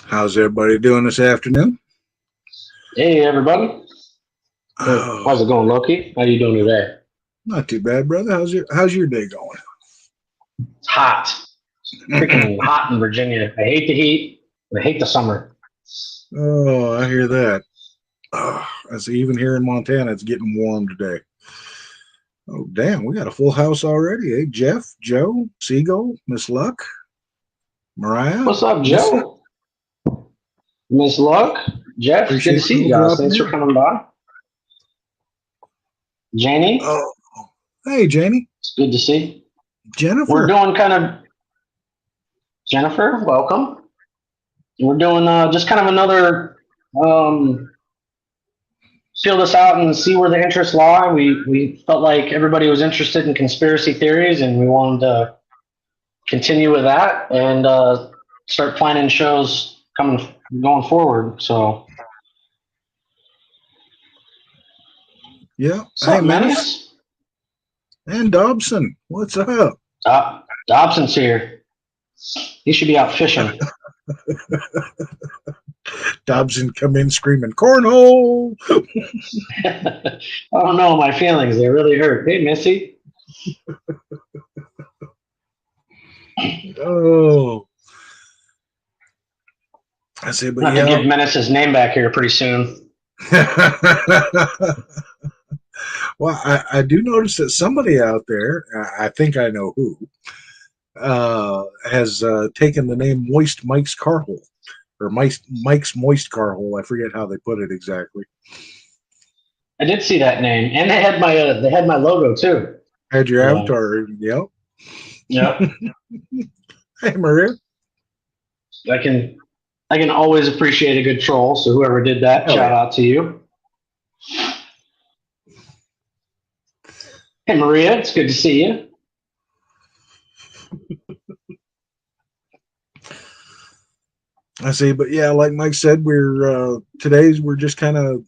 How's everybody doing this afternoon? Hey everybody, how's Oh, it going, Loki? How you doing today? not too bad, brother. How's your day It's hot, freaking hot in Virginia. I hate the heat. I hate the summer. going? Oh, I hear that. I see. Even here in Montana, it's getting warm today. Oh, damn, we got a full house already. Hey, Jeff, Joe, Seagull, Miss Luck, Mariah, What's up, Missy. Joe? Miss Luck, Jeff. Good to Appreciate see you y'all guys. dropping Thanks for in. coming by. Janie, Oh, hey, Janie, it's good to see. We're Jennifer. doing kind of Jennifer. Welcome. We're doing just kind of another um, feel this out and see where the interests lie. We felt like everybody was interested in conspiracy theories, and we wanted to continue with that and start planning shows coming going forward. So, Yeah. what's Hey, up, Menace Menace? and Dobson. What's up? Dobson's here. He should be out fishing. Dobson come in screaming, cornhole. I don't know, my feelings, they really hurt. Hey, Missy. Oh, I say, but We'll have to yeah. give Menace his name back here pretty soon. Well, I do notice that somebody out there, I think I know who, has taken the name Moist Mike's Carhole or Mike's Moist Carhole. I forget how they put it exactly. I did see that name, and they had my logo too. Had your So, avatar? Yep. yep, Hey, Maria. I can I can always appreciate a good troll. So whoever did that, Hell shout yeah. out to you. Hey, Maria, it's good to see you. I see, but yeah, like Mike said, we're just kind of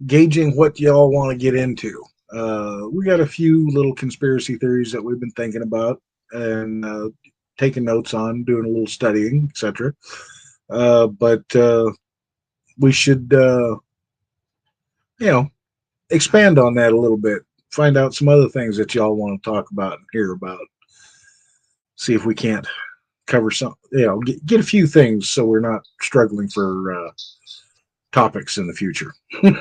gauging what y'all want to get into. We got a few little conspiracy theories that we've been thinking about and taking notes on, doing a little studying, etc. But we should, you know, expand on that a little bit. Find out some other things that y'all want to talk about and hear about. See if we can't cover some, get a few things so we're not struggling for topics in the future. Hey,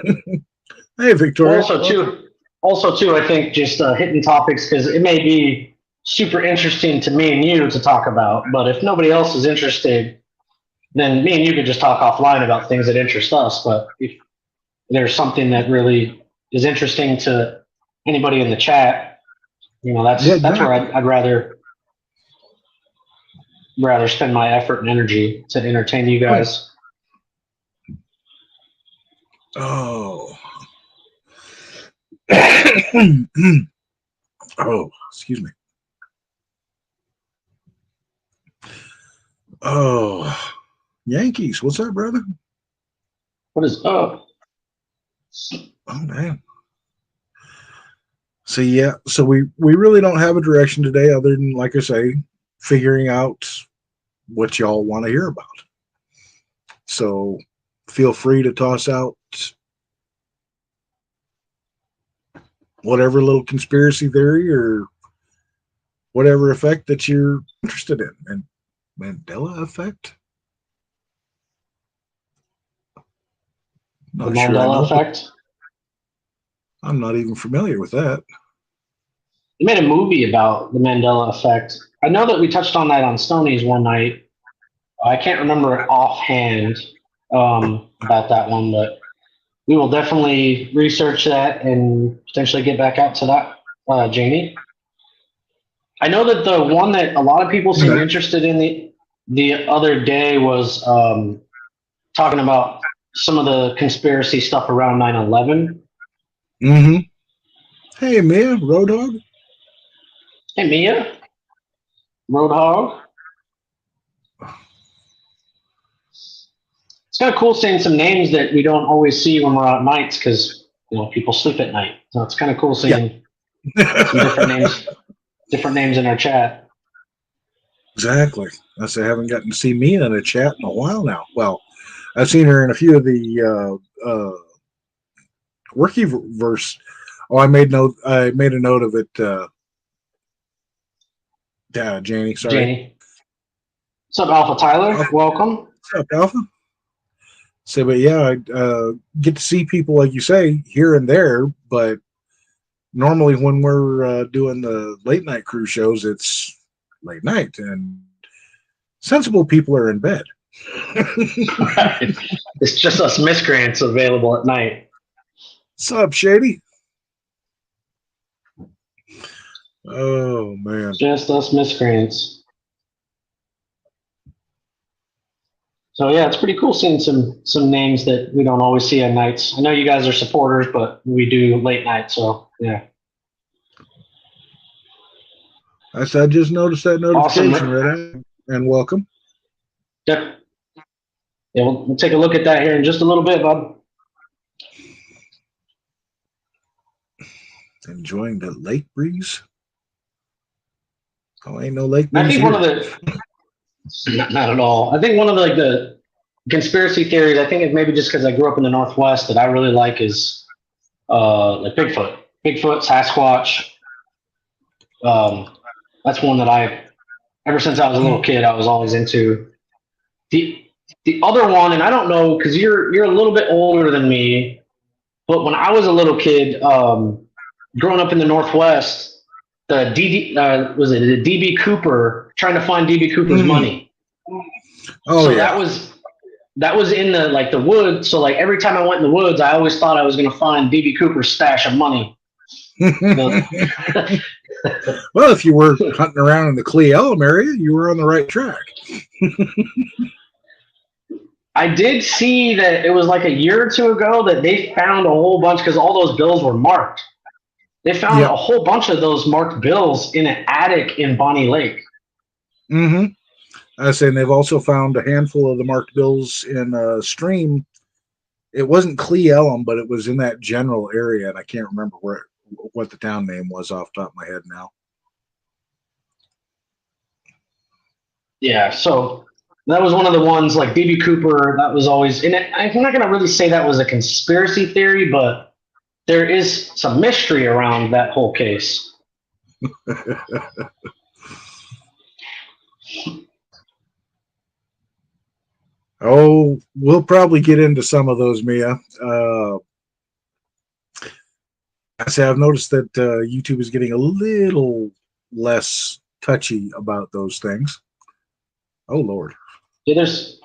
Well, Victoria, welcome. also too, I think just hitting topics because it may be super interesting to me and you to talk about, but if nobody else is interested, then me and you could just talk offline about things that interest us. But if there's something that really is interesting to anybody in the chat, Yeah, that's where exactly. I'd rather spend my effort and energy to entertain you Oh, yeah. guys. Oh. Oh, excuse me. Oh, Yankees. What's up, brother? What is up? Oh, man. So yeah, so we really don't have a direction today other than, like I say, figuring out what y'all want to hear about. So feel free to toss out whatever little conspiracy theory or whatever effect that you're interested in. And Mandela effect? The Not sure I Mandela know. effect. I'm not even familiar with that. They made a movie about the Mandela effect. I know that we touched on that on Stonies one night. I can't remember offhand about that one, but we will definitely research that and potentially get back out to that, Jamie. I know that the one that a lot of people seemed interested in the other day was talking about some of the conspiracy stuff around 9/11. Mm-hmm. Hey, Mia, Road Dog. Hey, Mia, Roadhog. It's kind of cool seeing some names that we don't always see when we're out nights because people sleep at night. So it's kind of cool Yeah. seeing some different names in our chat. Exactly. I say I haven't gotten to see Mia in a chat in a while now. Well, I've seen her in a few of the Workyverse. Oh, I made a note of it. Janie. Sorry. Janie. What's up, Alpha Tyler? Alpha, Welcome. what's up, Alpha? So, but yeah, I get to see people like you say here and there. But normally, when we're doing the late night cruise shows, it's late night, and sensible people are in bed. Right. It's just us miscreants available at night. What's up, Shady? Oh man. Just us miscreants. So yeah, it's pretty cool seeing some names that we don't always see at nights. I know you guys are supporters, but we do late night, so yeah. I just noticed that notification Awesome. right and welcome. Yep. Yeah, we'll take a look at that here in just a little bit, bud. Enjoying the lake breeze. Oh, ain't no lake I breeze think here. one of the not at all. I think one of the conspiracy theories. I think it's maybe just because I grew up in the Northwest that I really like is like Bigfoot, Sasquatch. That's one that ever since I was a little kid, I was always into. The other one, and I don't know because you're a little bit older than me, but when I was a little kid, growing up in the Northwest, the was it the DB Cooper trying to find DB Cooper's money. Oh so yeah. that was in the woods. So like every time I went in the woods, I always thought I was going to find DB Cooper's stash of money. Well, if you were hunting around in the Cle Elum area, you were on the right track. I did see that it was like a year or two ago that they found a whole bunch because all those bills were marked. They found a whole bunch of those marked bills in an attic in Bonnie Lake. Mm-hmm. I was saying they've also found a handful of the marked bills in a stream. It wasn't Cle Elum, but it was in that general area, and I can't remember what the town name was off the top of my head now. Yeah, so that was one of the ones like DB Cooper. That was always, and I'm not going to really say that was a conspiracy theory, but there is some mystery around that whole case. Oh, we'll probably get into some of those, Mia. I say I've noticed that YouTube is getting a little less touchy about those things. Oh Lord. Yeah, there's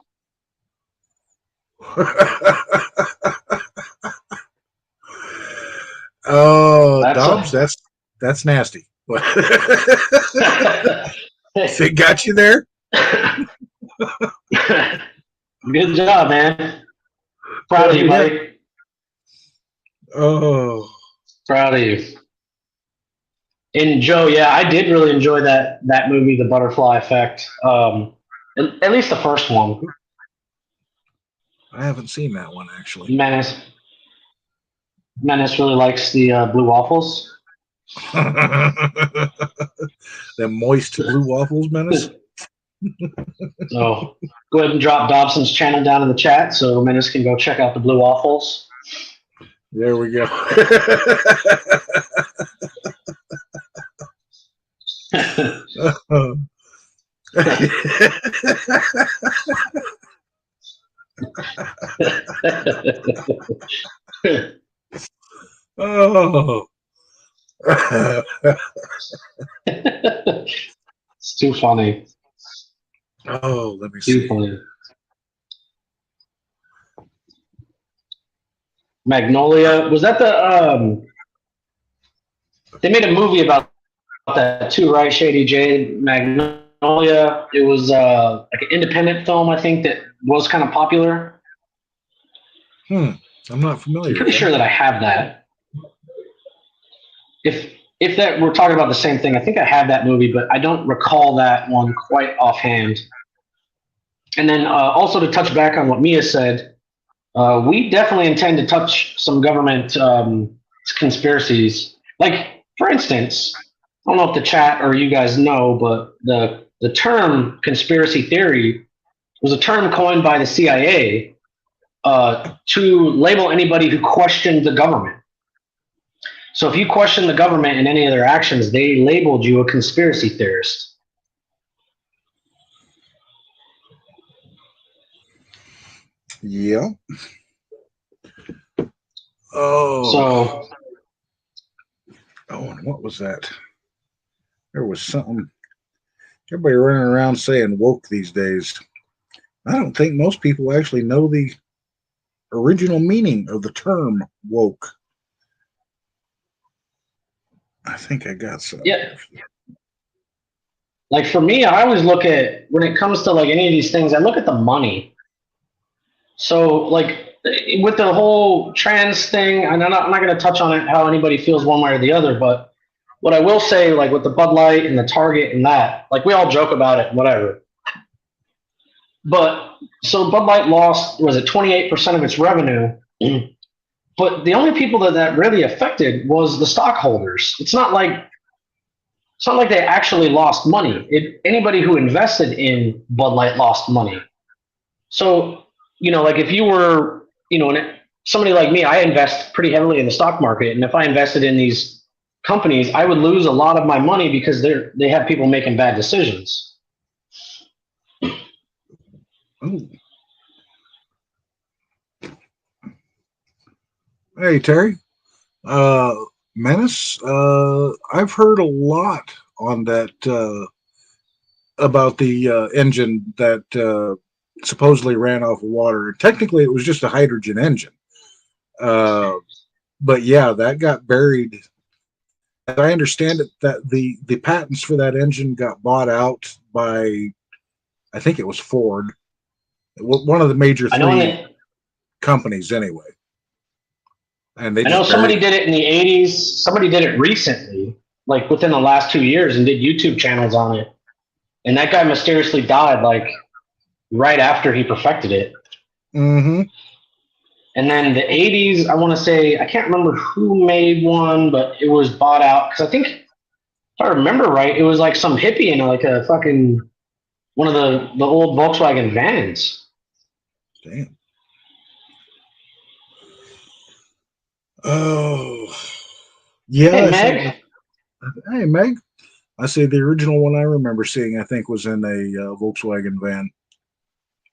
oh, Dobbs, that's nasty. It got you there. Good job, man. Proud of you, buddy. Oh, proud of you. And Joe, yeah, I did really enjoy that movie, The Butterfly Effect. At least the first one. I haven't seen that one actually. Menace really likes the blue waffles. The moist blue waffles, Menace. So go ahead and drop Dobson's channel down in the chat so Menace can go check out the blue waffles. There we go. Oh. It's too funny. Oh, let me see. Too funny. Magnolia, was that the they made a movie about that too, right? Shady J. Magnolia. It was like an independent film, I think, that was kind of popular. I'm not familiar. I'm pretty sure that I have that. If that we're talking about the same thing, I think I have that movie, but I don't recall that one quite offhand. And then also to touch back on what Mia said, we definitely intend to touch some government conspiracies. Like, for instance, don't know if the chat or you guys know, but the term conspiracy theory was a term coined by the CIA to label anybody who questioned the government. So if you question the government and any of their actions, they labeled you a conspiracy theorist. Yeah. Oh. So, Oh, and what was that? There was something. Everybody running around saying woke these days. I don't think most people actually know the original meaning of the term woke. I think I got some. yeah, like for me, I always look at when it comes to like any of these things, I look at the money. So, like with the whole trans thing, and I'm not going to touch on it how anybody feels one way or the other, but what I will say, like with the Bud Light and the Target and that, like we all joke about it, whatever. But so Bud Light lost, was it 28% of its revenue? But the only people that really affected was the stockholders. It's not like they actually lost money. Anybody who invested in Bud Light lost money. So, like if you were, somebody like me, I invest pretty heavily in the stock market. And if I invested in these companies, I would lose a lot of my money because they have people making bad decisions. Ooh. Hey, Terry. Menace, I've heard a lot on that about the engine that supposedly ran off of water. Technically, it was just a hydrogen engine. But yeah, that got buried. As I understand it, that the patents for that engine got bought out by, I think it was Ford, one of the major I know, three companies anyway. And they I know just buried somebody it. did it in the 80s. Somebody did it recently, like within the last 2 years, and did YouTube channels on it. And that guy mysteriously died, like right after he perfected it. Mm-hmm. And then the 80s, I want to say, I can't remember who made one, but it was bought out. Because I think, if I remember right, it was like some hippie in like a fucking, one of the old Volkswagen vans. Damn. Oh, yeah. Hey, I say, Meg. hey, Meg. I say the original one I remember seeing, I think, was in a Volkswagen van,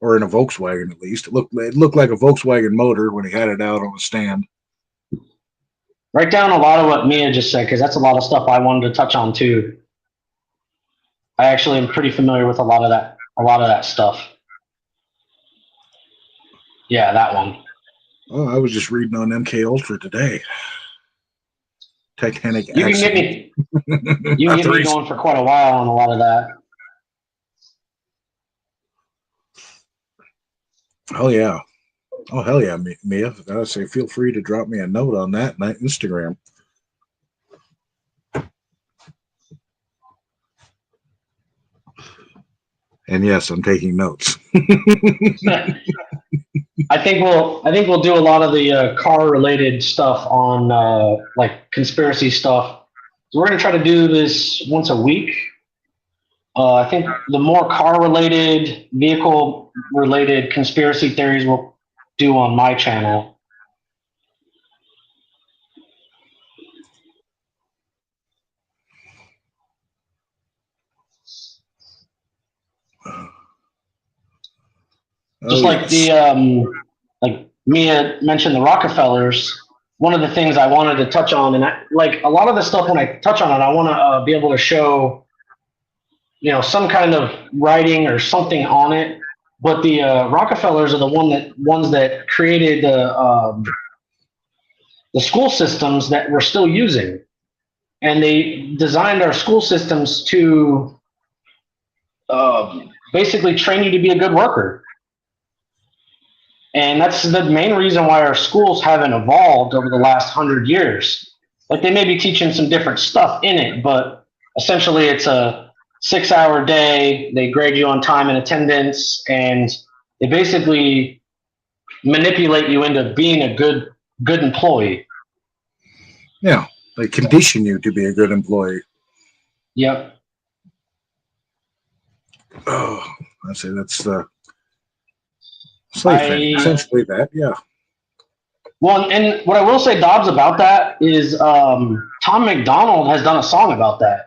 or in a Volkswagen at least. It looked like a Volkswagen motor when he had it out on the stand. Write down a lot of what Mia just said, because that's a lot of stuff I wanted to touch on too. I actually am pretty familiar with a lot of that stuff. Yeah, that one. Oh, I was just reading on MK Ultra today. Titanic You can get accident. me you can get me going for quite a while on a lot of that. Oh yeah. Oh hell yeah, Mia. I say feel free to drop me a note on that Instagram. And yes, I'm taking notes. I think we'll do a lot of the car related stuff on like conspiracy stuff. So we're gonna try to do this once a week. I think the more car related, vehicle related conspiracy theories we'll do on my channel. Oh Just like yes. the like Mia mentioned the Rockefellers. One of the things I wanted to touch on, and like a lot of the stuff when I touch on it, I want to be able to show some kind of writing or something on it. But the Rockefellers are the ones that created the school systems that we're still using, and they designed our school systems to basically train you to be a good worker. And that's the main reason why our schools haven't evolved over the last 100 years. Like they may be teaching some different stuff in it, but essentially it's a 6 hour day. They grade you on time and attendance, and they basically manipulate you into being a good employee. Yeah. They condition you to be a good employee. Yep. Oh, I say that's slave fanning. Essentially that, yeah. Well, and what I will say, Dobbs, about that is Tom McDonald has done a song about that,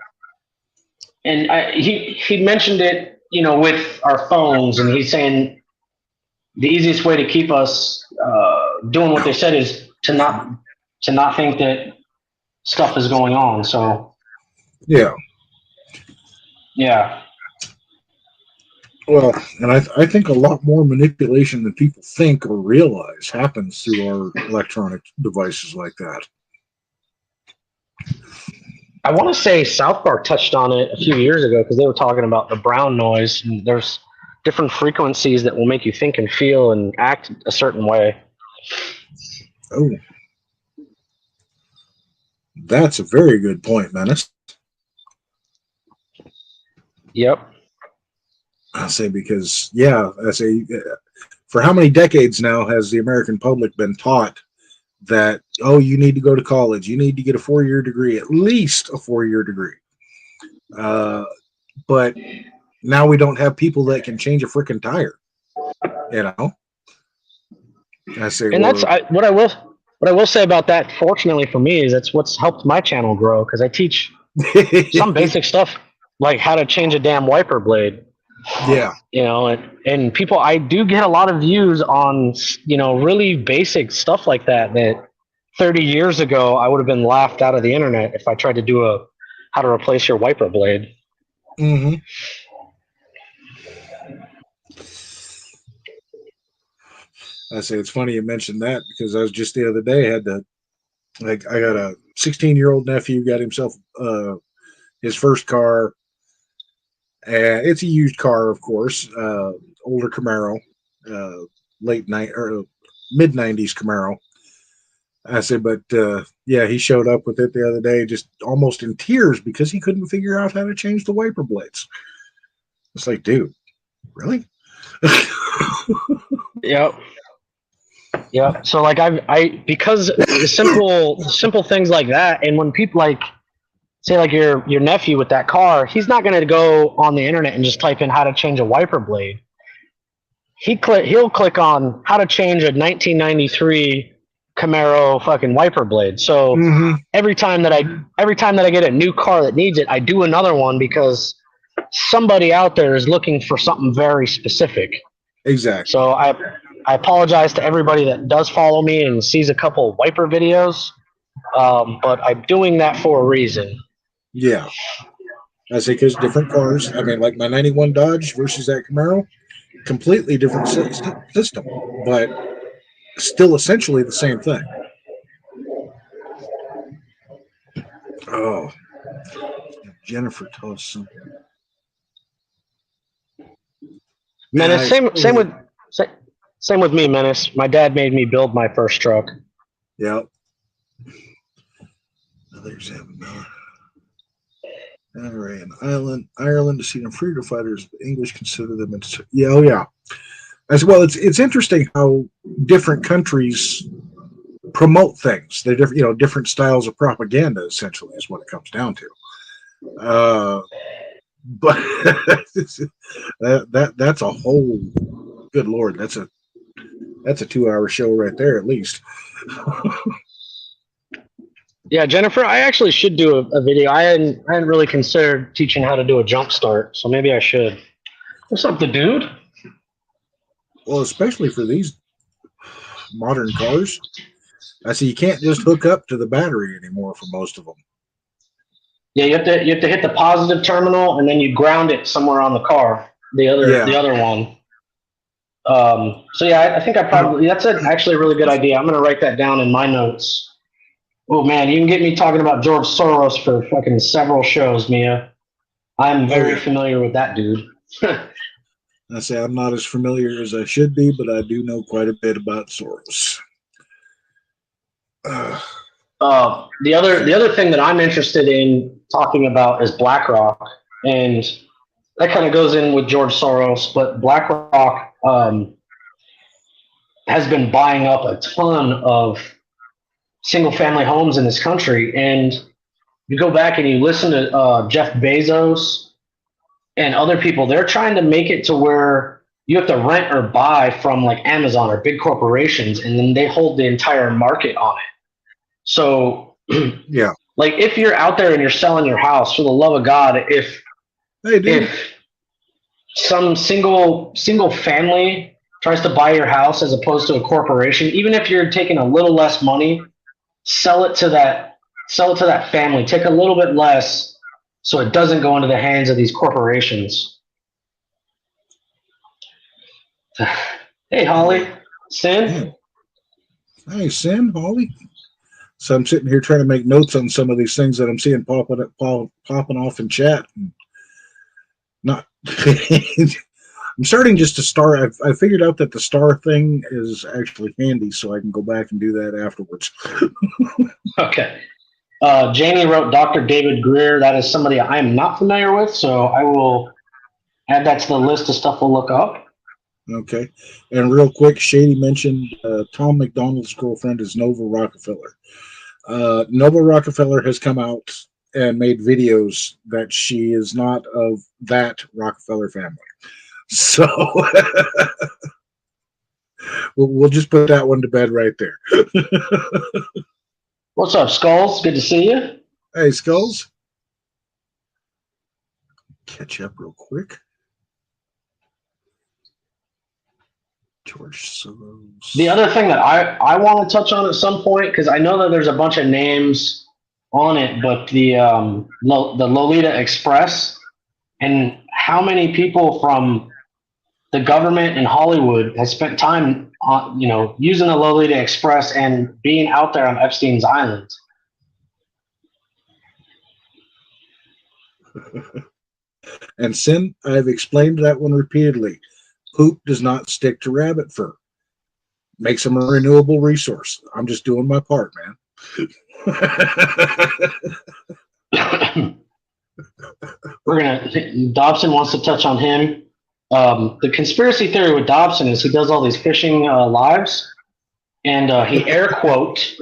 and he mentioned it, with our phones, and he's saying the easiest way to keep us doing what they said is to not think that stuff is going on. So Yeah. yeah, Well, and I think a lot more manipulation than people think or realize happens through our electronic devices like that. I want to say South Park touched on it a few years ago because they were talking about the brown noise. And there's different frequencies that will make you think and feel and act a certain way. Oh, that's a very good point, Menace. Yep. I say because, yeah, I say for how many decades now has the American public been taught that, oh, you need to go to college, you need to get a 4-year degree, at least a 4-year degree. But now we don't have people that can change a freaking tire. I say, and that's what I will say about that. Fortunately for me, is that's what's helped my channel grow because I teach some basic stuff like how to change a damn wiper blade. Yeah. And people, I do get a lot of views on, really basic stuff like that 30 years ago, I would have been laughed out of the internet if I tried to do how to replace your wiper blade. Mm-hmm. I say it's funny you mentioned that because I was just the other day I got a 16-year-old nephew, got himself his first car. It's a used car, of course, older Camaro, late night or mid '90s Camaro. I said, but yeah, he showed up with it the other day, just almost in tears because he couldn't figure out how to change the wiper blades. It's like, dude, really? Yep. Yep. So like I because simple things like that, and when people say like your nephew with that car, he's not going to go on the internet and just type in how to change a wiper blade. He'll click on how to change a 1993 Camaro fucking wiper blade. So every time that I get a new car that needs it, I do another one because somebody out there is looking for something very specific. Exactly. So I apologize to everybody that does follow me and sees a couple wiper videos, but I'm doing that for a reason. Yeah. I say because different cars, I mean, like my 91 Dodge versus that Camaro, completely different system, but still essentially the same thing. Oh, Jennifer Tosin. Menace, same with me, Menace. My dad made me build my first truck. Yep. There's NRA in Ireland to see them freedom fighters. English consider them. Yeah, oh yeah. As well, it's interesting how different countries promote things. They're different, different styles of propaganda. Essentially, is what it comes down to. But that's a whole. Good Lord, that's a 2-hour show right there, at least. Yeah, Jennifer, I actually should do a video. I hadn't really considered teaching how to do a jump start, so maybe I should. What's up, the dude? Well, especially for these modern cars, I see you can't just hook up to the battery anymore for most of them. Yeah, you have to hit the positive terminal and then you ground it somewhere on the car. The other one. So yeah, I think that's actually a really good idea. I'm gonna write that down in my notes. Oh man, you can get me talking about George Soros for fucking several shows, Mia. I'm very familiar with that dude. I say I'm not as familiar as I should be, but I do know quite a bit about Soros. The other thing that I'm interested in talking about is BlackRock, and that kind of goes in with George Soros. But BlackRock has been buying up a ton of single-family homes in this country, and you go back and you listen to Jeff Bezos and other people, they're trying to make it to where you have to rent or buy from like Amazon or big corporations, and then they hold the entire market on it. So, Yeah. like, if you're out there and you're selling your house, for the love of God, Hey, dude. if some single family tries to buy your house as opposed to a corporation, even if you're taking a little less money, sell it to that family. Take a little bit less so it doesn't go into the hands of these corporations. Hey, Holly, Sin. Hey, Sin, Holly. So I'm sitting here trying to make notes on some of these things that I'm seeing popping off in chat. Not. I'm starting just to start. I figured out that the star thing is actually handy, so I can go back and do that afterwards. Okay. Jamie wrote Dr. David Greer. That is somebody I am not familiar with, so I will add that to the list of stuff we'll look up. Okay. And real quick, Shady mentioned Tom McDonald's girlfriend is Nova Rockefeller. Nova Rockefeller has come out and made videos that she is not of that Rockefeller family. So we'll just put that one to bed right there. What's up, Skulls? Good to see you. Hey, Skulls. Catch up real quick. George Soros. The other thing that I want to touch on at some point, because I know that there's a bunch of names on it, but the Lolita Express, and how many people from the government and Hollywood has spent time on, using the Lolita Express and being out there on Epstein's Island. And Sin, I've explained that one repeatedly. Poop does not stick to rabbit fur. Makes them a renewable resource. I'm just doing my part, man. Dobson wants to touch on him. The conspiracy theory with Dobson is he does all these fishing lives, and he air quote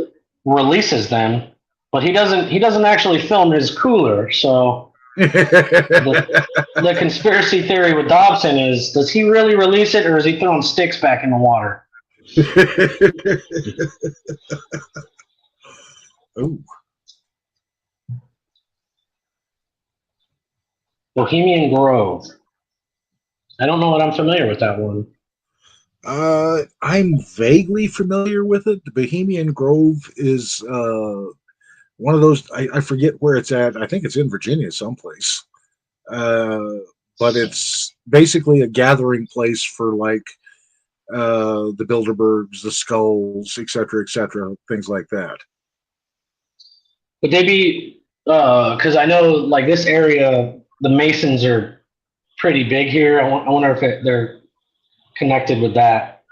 releases them, but he doesn't actually film his cooler. So the conspiracy theory with Dobson is, does he really release it, or is he throwing sticks back in the water? Oh. Bohemian Grove. I don't know that I'm familiar with that one. I'm vaguely familiar with it. The Bohemian Grove is one of those. I forget where it's at. I think it's in Virginia someplace. But it's basically a gathering place for like the Bilderbergs, the Skulls, etc., things like that. Would they be? Because I know like this area, the Masons are pretty big here. I wonder if they're connected with that.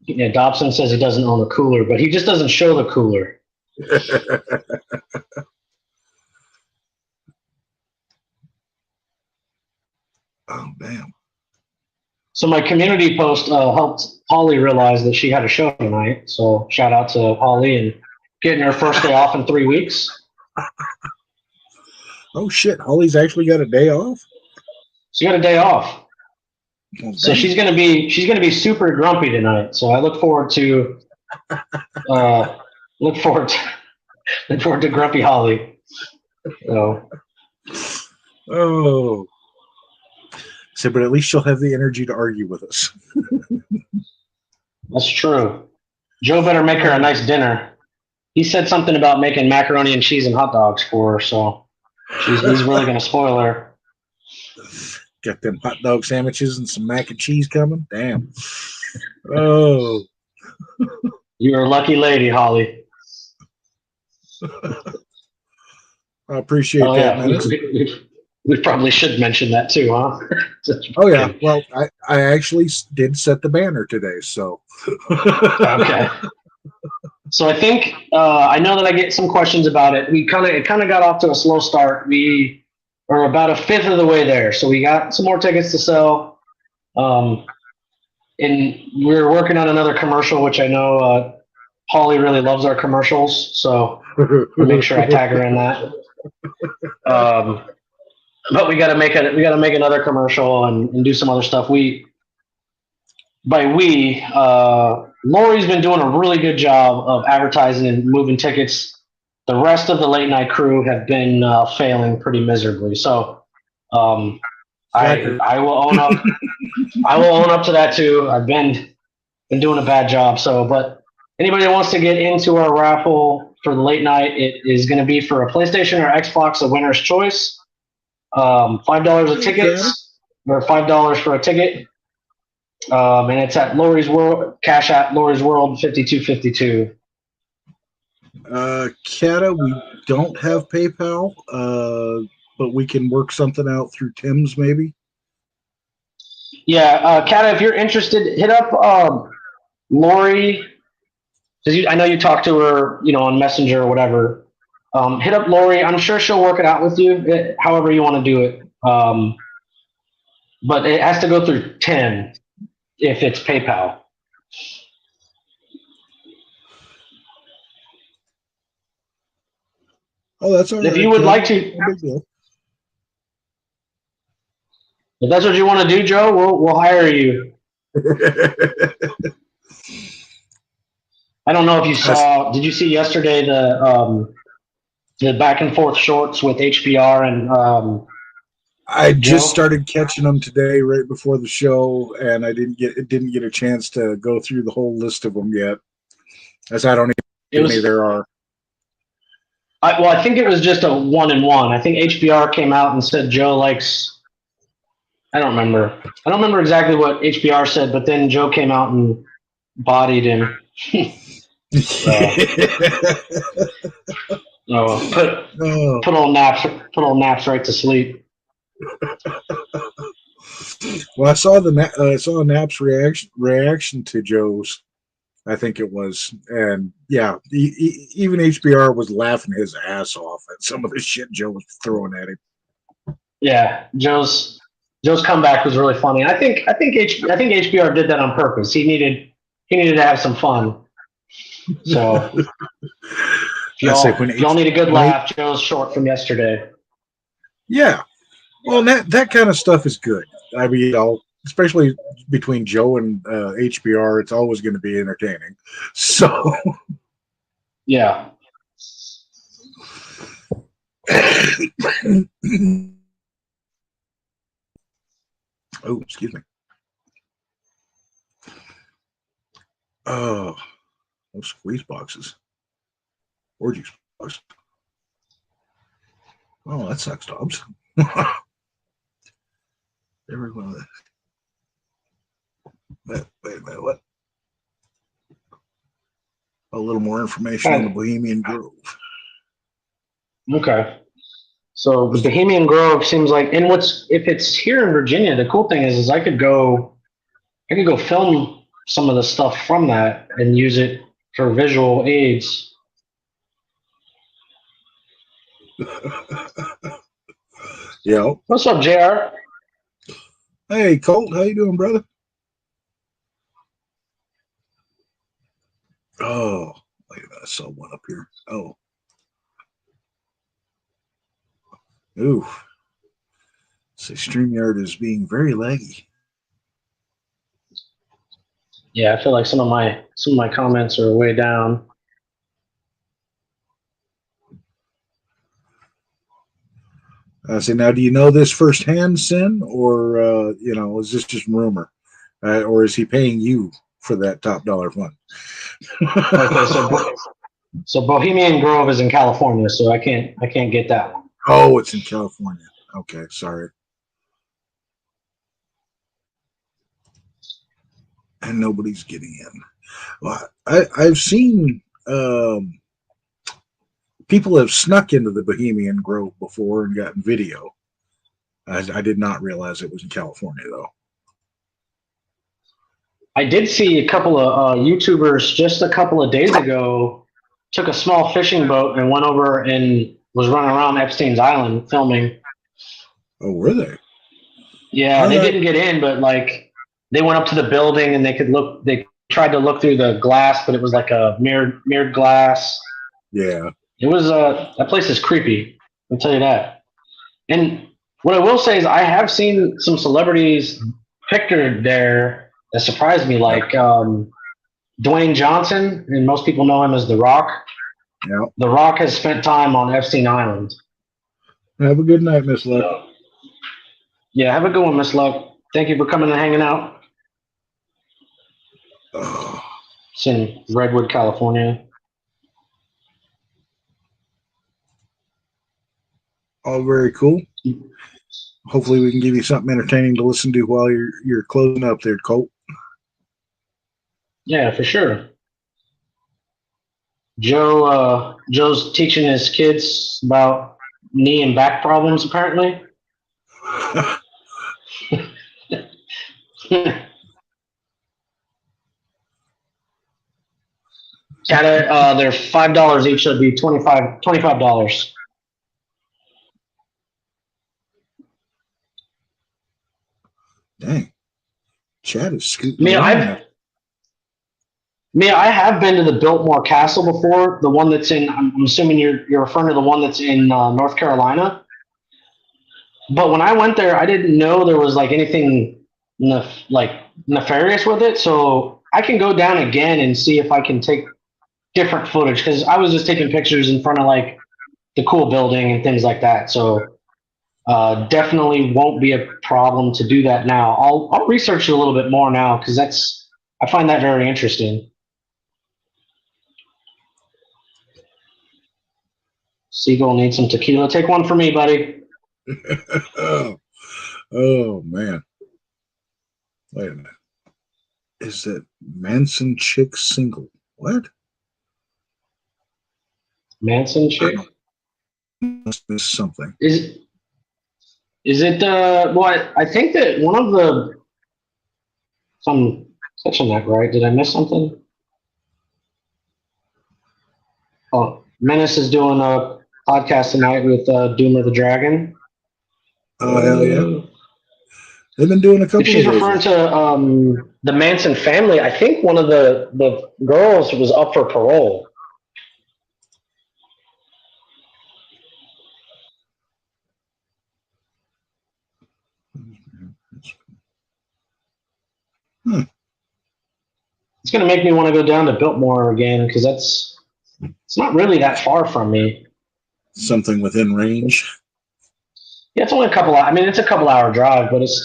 Yeah, Dobson says he doesn't own a cooler, but he just doesn't show the cooler. Oh, damn. So my community post helped Holly realize that she had a show tonight. So shout out to Holly and getting her first day off in 3 weeks. Oh shit! Holly's actually got a day off. She got a day off. Oh, so she's gonna be super grumpy tonight. So I look forward to grumpy Holly. So. Oh. So, but at least she'll have the energy to argue with us. That's true. Joe better make her a nice dinner. He said something about making macaroni and cheese and hot dogs for her, so he's really going to spoil her. Got them hot dog sandwiches and some mac and cheese coming? Damn. Oh. You're a lucky lady, Holly. I appreciate that, man. We probably should mention that too, huh? Oh, yeah. Well, I actually did set the banner today, so. Okay. So I think I know that I get some questions about it. It kind of got off to a slow start. We are about a fifth of the way there, so we got some more tickets to sell. and we're working on another commercial, which I know Holly really loves our commercials, so I'll make sure I tag her in that. But we got to make another commercial and do some other stuff. Lori's been doing a really good job of advertising and moving tickets. The rest of the late night crew have been failing pretty miserably. So I will own up. I will own up to that too. I've been doing a bad job. So, but anybody that wants to get into our raffle for the late night, it is going to be for a PlayStation or Xbox, a winner's choice. $5 a ticket, or $5 for a ticket. And it's at Lori's World, cash at Lori's World 5252. Kata, we don't have PayPal, but we can work something out through Tim's maybe. Yeah, Kata, if you're interested, hit up Lori. I know you talked to her, on Messenger or whatever. Hit up Lori. I'm sure she'll work it out with you, however you want to do it. But it has to go through Tim if it's PayPal. Oh, that's all right. If you would like to, if that's what you want to do, Joe, we'll hire you. I don't know if you saw. Did you see yesterday the back and forth shorts with HBR and? I just started catching them today, right before the show, and I didn't get a chance to go through the whole list of them yet, as I don't even know how many there are. I think it was just a 1-in-1. I think HBR came out and said Joe likes. I don't remember exactly what HBR said, but then Joe came out and bodied him. Put old naps right to sleep. Well, I saw Nap's reaction to Joe's. I think it was, and yeah, even HBR was laughing his ass off at some of the shit Joe was throwing at him. Yeah, Joe's comeback was really funny. I think HBR did that on purpose. He needed to have some fun. So y'all need a good laugh. Joe's short from yesterday. Yeah, well, that kind of stuff is good. I mean, especially between Joe and HBR, it's always going to be entertaining. So yeah. Oh, excuse me. Oh, those squeeze boxes. Orgy boxes. Oh, that sucks, Dobbs. Every one of that. Wait a minute, what? A little more information on the Bohemian Grove. Okay. So the Bohemian Grove seems like, and if it's here in Virginia, the cool thing is I could go film some of the stuff from that and use it for visual aids. Yeah. What's up, JR? Hey, Colt, how you doing, brother? Oh, wait a minute, I saw one up here. Oh. Ooh. Say StreamYard is being very laggy. Yeah, I feel like some of my comments are way down. So now, do you know this firsthand, Sin, or is this just rumor, or is he paying you for that top dollar fund? Okay, so Bohemian Grove is in California, so I can't get that one. Oh, it's in California. Okay, sorry. And nobody's getting in. Well, I've seen people have snuck into the Bohemian Grove before and gotten video. I did not realize it was in California, though. I did see a couple of YouTubers just a couple of days ago took a small fishing boat and went over and was running around Epstein's Island filming. Oh, were they? Yeah, they didn't get in, but like they went up to the building and they could look. They tried to look through the glass, but it was like a mirrored glass. Yeah. It was that place is creepy. I'll tell you that. And what I will say is, I have seen some celebrities pictured there that surprised me, Yep. like Dwayne Johnson, and most people know him as The Rock. Yep. The Rock has spent time on Epstein Island. Have a good night, Miss Luck. So, yeah, have a good one, Miss Luck. Thank you for coming and hanging out. Oh, It's in Redwood, California. all very cool. Hopefully, we can give you something entertaining to listen to while you're closing up there, Colt. Yeah, for sure. Joe's teaching his kids about knee and back problems, apparently. They're $5 each, so it'd be $25. Dang, Chad is scooting Mia, along I've now. Mia, I have been to the Biltmore Castle before. The one that's in, I'm assuming you're referring to the one that's in North Carolina. But when I went there, I didn't know there was like anything like nefarious with it. So I can go down again and see if I can take different footage, because I was just taking pictures in front of like the cool building and things like that. So definitely won't be a problem to do that now. I'll research it a little bit more now, because I find that very interesting. Seagull needs some tequila. Take one for me, buddy. Oh man, wait a minute. Is that Manson chick single? What? Manson chick? Must miss something. Is it well, I think that one of the some section that right? Did I miss something? Oh, Menace is doing a podcast tonight with Doomer the Dragon. Oh hell yeah! They've been doing a couple If she's of those. referring to the Manson family, I think one of the girls was up for parole. Hmm. It's going to make me want to go down to Biltmore again, because it's not really that far from me. Something within range. Yeah, it's only a couple. I mean, it's a couple-hour drive, but it's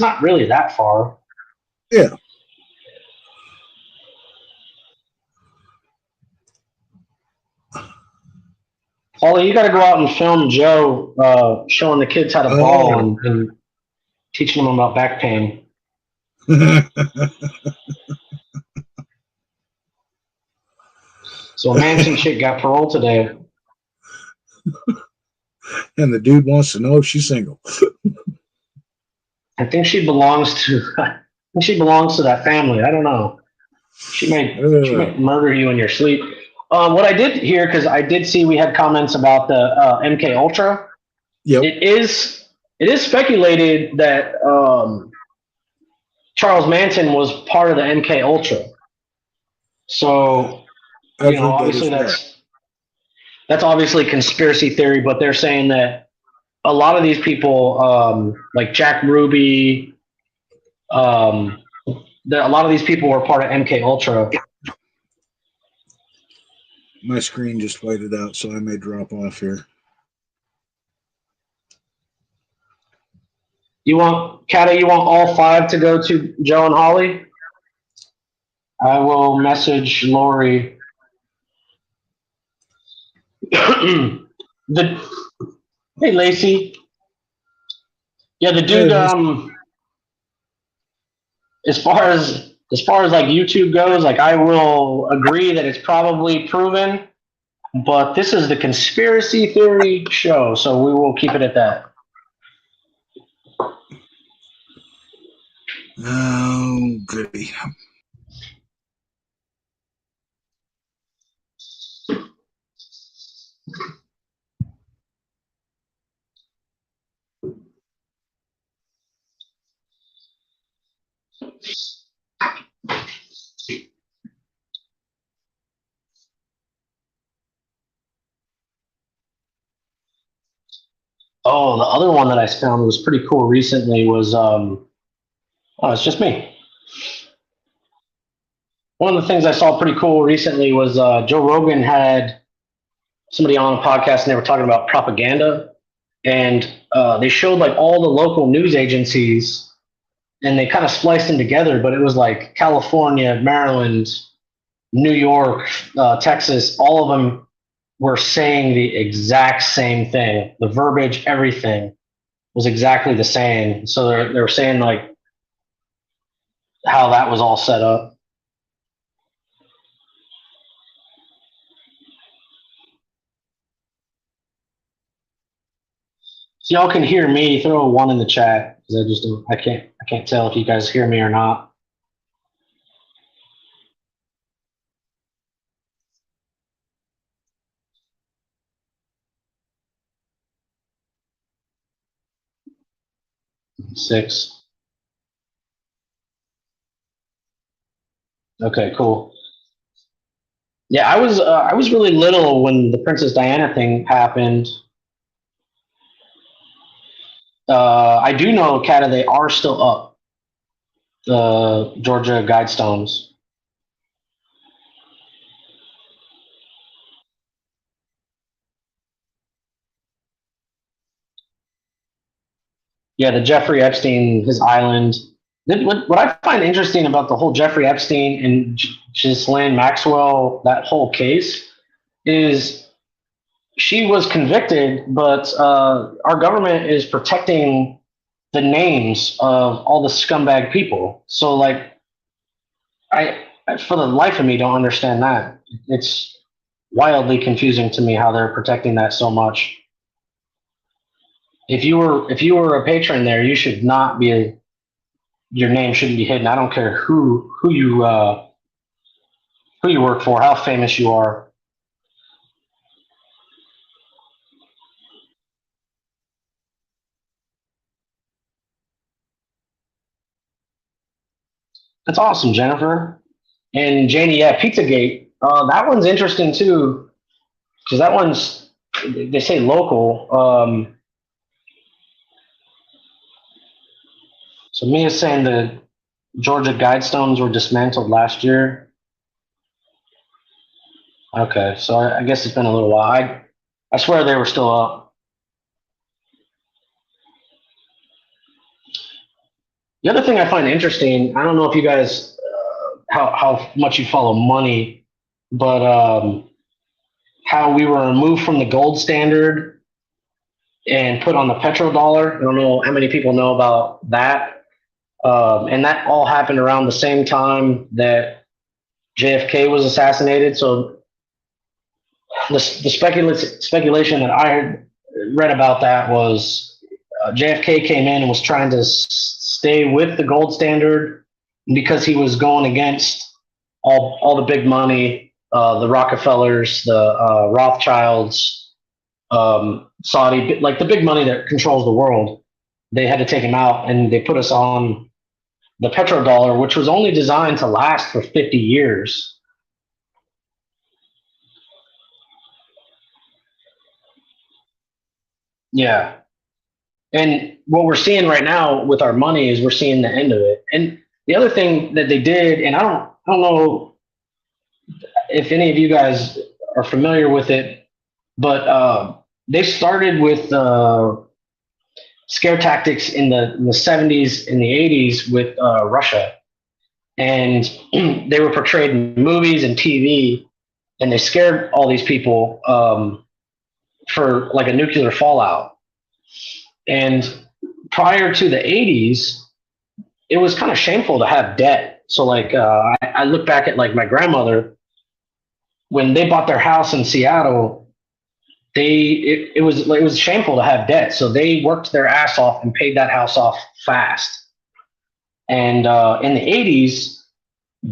not really that far. Yeah. Paulie, you got to go out and film Joe showing the kids how to ball and teaching them about back pain. So a Manson chick got parole today. And the dude wants to know if she's single. I think she belongs to. I think she belongs to that family. I don't know. She might murder you in your sleep. What I did hear, because I did see we had comments about the MK Ultra. Yep. It is speculated that Charles Manson was part of the MK Ultra. So obviously that's obviously conspiracy theory, but they're saying that a lot of these people, like Jack Ruby, that a lot of these people were part of MK Ultra. My screen just whited out, so I may drop off here. You want all 5 to go to Joe and Holly? I will message Lori. Hey Lacey. Yeah, the dude. As far as like YouTube goes, like I will agree that it's probably proven, but this is the conspiracy theory show, so we will keep it at that. Oh, goody. Oh, the other one that I found was pretty cool recently was oh, it's just me. One of the things I saw pretty cool recently was Joe Rogan had somebody on a podcast and they were talking about propaganda, and they showed like all the local news agencies and they kind of spliced them together, but it was like California, Maryland, New York, Texas, all of them were saying the exact same thing. The verbiage, everything was exactly the same. So they were saying like how that was all set up. So y'all can hear me. Throw a one in the chat because I can't tell if you guys hear me or not. 6. Okay, cool. Yeah, I was really little when the Princess Diana thing happened. I do know, Kata, they are still up. The Georgia Guidestones. Yeah, the Jeffrey Epstein, his island. What I find interesting about the whole Jeffrey Epstein and Ghislaine Maxwell, that whole case, is she was convicted, but our government is protecting the names of all the scumbag people. So, like, for the life of me, don't understand that. It's wildly confusing to me how they're protecting that so much. If you were a patron there, you should not be your name shouldn't be hidden. I don't care who you work for, how famous you are. That's awesome, Jennifer and Janie. Yeah, Pizzagate. That one's interesting too because that one's they say local. So Mia's saying the Georgia Guidestones were dismantled last year. Okay, so I guess it's been a little while. I swear they were still up. The other thing I find interesting, I don't know if you guys how much you follow money, but how we were removed from the gold standard and put on the petrodollar. I don't know how many people know about that. And that all happened around the same time that JFK was assassinated. So the speculation that I read about that was JFK came in and was trying to stay with the gold standard because he was going against all the big money, the Rockefellers, the Rothschilds, Saudi, like the big money that controls the world. They had to take him out, and they put us on the petrodollar, which was only designed to last for 50 years. Yeah. And what we're seeing right now with our money is we're seeing the end of it. And the other thing that they did, and I don't know if any of you guys are familiar with it, but they started with scare tactics in the 70s and the 80s with Russia. And they were portrayed in movies and TV, and they scared all these people for like a nuclear fallout. And prior to the 80s, it was kind of shameful to have debt. So like I look back at like my grandmother when they bought their house in Seattle. It was shameful to have debt, so they worked their ass off and paid that house off fast. And in the 80s,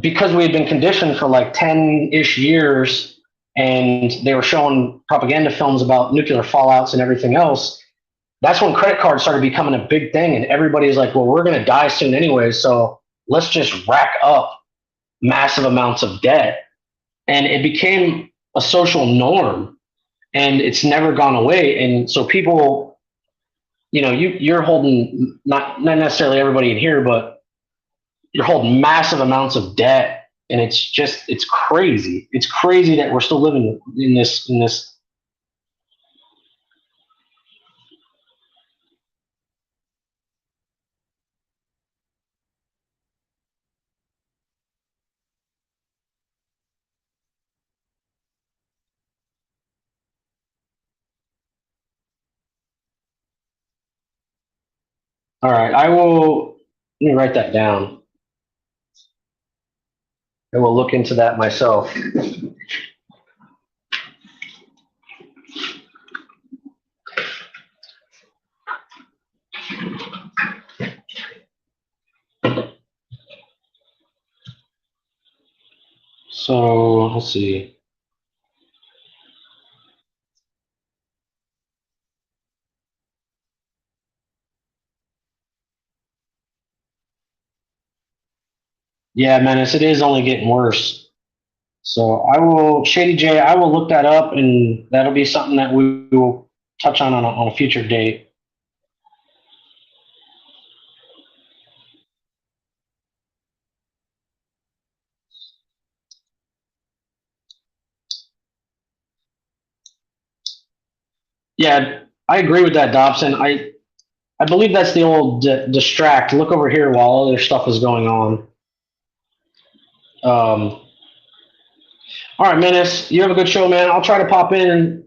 because we had been conditioned for like 10-ish years, and they were showing propaganda films about nuclear fallouts and everything else, that's when credit cards started becoming a big thing, and everybody's like, well, we're going to die soon anyway, so let's just rack up massive amounts of debt. And it became a social norm, and it's never gone away. And so people you're holding not necessarily everybody in here, but you're holding massive amounts of debt, and it's crazy. It's crazy that we're still living in this. All right, let me write that down. I will look into that myself. So let's see. Yeah, Menace, it is only getting worse. So Shady J, I will look that up, and that'll be something that we will touch on a future date. Yeah, I agree with that, Dobson. I believe that's the old distract. Look over here while other stuff is going on. Um, all right, Menace, you have a good show, man. I'll try to pop in and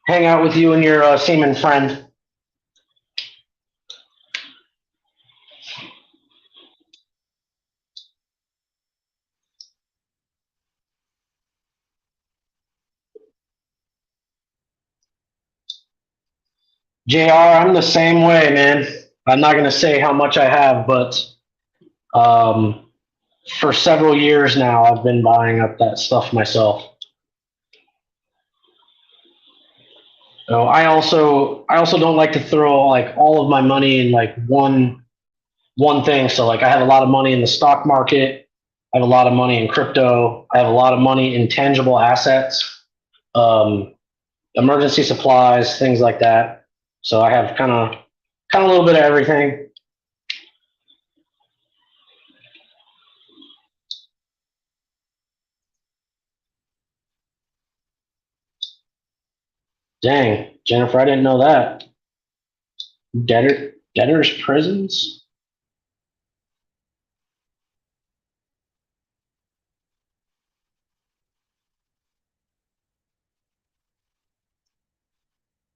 hang out with you and your seaman friend. JR, I'm the same way, man. I'm not going to say how much I have, but um, for several years now, I've been buying up that stuff myself. So I also don't like to throw like all of my money in like one thing. So like I have a lot of money in the stock market. I have a lot of money in crypto. I have a lot of money in tangible assets, um, emergency supplies, things like that. So I have kind of a little bit of everything. Dang, Jennifer, I didn't know that. Debtors prisons.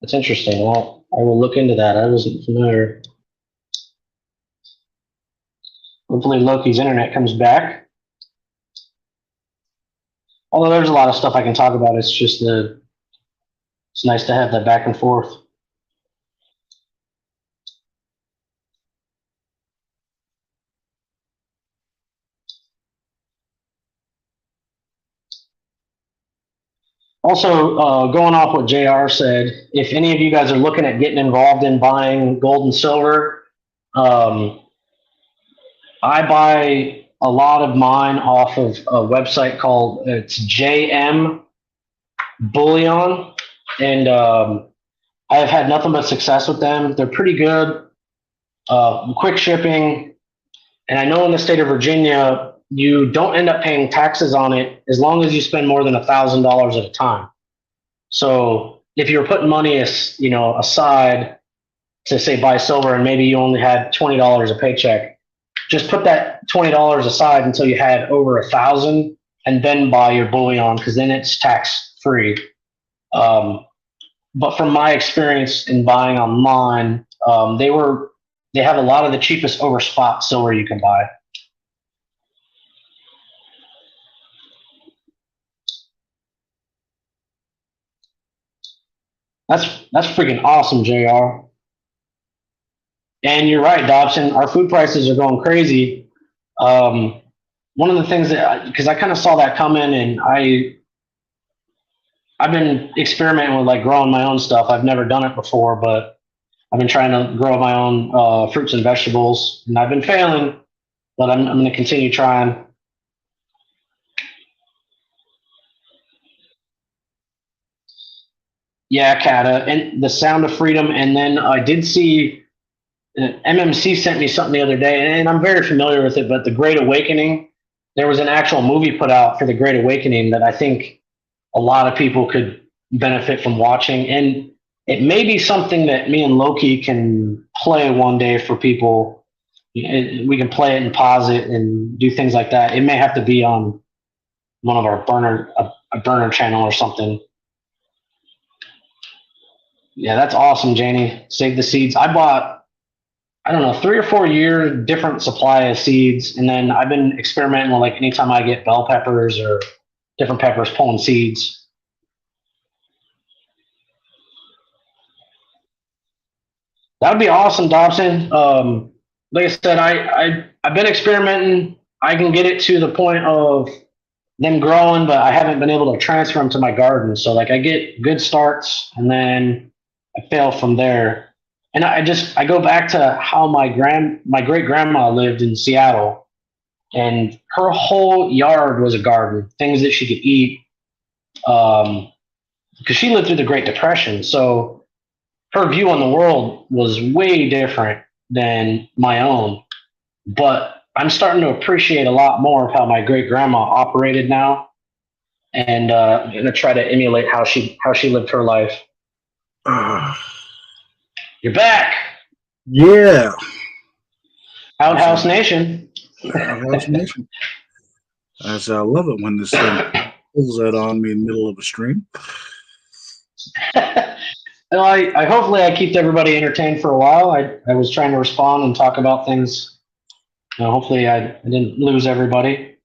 That's interesting. Well, I will look into that. I wasn't familiar. Hopefully Loki's internet comes back. Although there's a lot of stuff I can talk about. It's nice to have that back and forth. Also, going off what JR said, if any of you guys are looking at getting involved in buying gold and silver, um, I buy a lot of mine off of a website called it's JM Bullion, and I have had nothing but success with them. They're pretty good, quick shipping, and I know in the state of Virginia you don't end up paying taxes on it as long as you spend more than $1,000 at a time. So if you're putting money aside to say buy silver and maybe you only had $20 a paycheck, just put that $20 aside until you had over 1,000, and then buy your bullion because then it's tax free. Um, but from my experience in buying online, they have a lot of the cheapest over spot silver you can buy. That's freaking awesome, Jr. And you're right, Dobson. Our food prices are going crazy. Um, One of the things that because I kind of saw that coming, and I've been experimenting with like growing my own stuff. I've never done it before, but I've been trying to grow my own fruits and vegetables, and I've been failing, but I'm going to continue trying. Yeah, Kata, and the Sound of Freedom, and then I did see MMC sent me something the other day, and I'm very familiar with it. But the Great Awakening, there was an actual movie put out for the Great Awakening that I think a lot of people could benefit from watching, and it may be something that me and Loki can play one day for people. We can play it and pause it and do things like that. It may have to be on one of our a burner channel or something. Yeah, that's awesome, Janie. Save the seeds. I bought, I don't know, 3 or 4 year different supply of seeds, and then I've been experimenting with like anytime I get bell peppers or different peppers, pulling seeds. That would be awesome, Dobson. Like I said, I've been experimenting. I can get it to the point of them growing, but I haven't been able to transfer them to my garden. So like I get good starts, and then I fail from there. And I go back to how my great grandma lived in Seattle, and her whole yard was a garden, things that she could eat. Because she lived through the Great Depression, so her view on the world was way different than my own. But I'm starting to appreciate a lot more of how my great grandma operated now, and I'm gonna try to emulate how she lived her life. Uh, You're back, yeah. Outhouse Nation. Outhouse Nation. I love it when this thing pulls that on me in the middle of a stream. Well, I hopefully I kept everybody entertained for a while. I was trying to respond and talk about things. Hopefully I didn't lose everybody.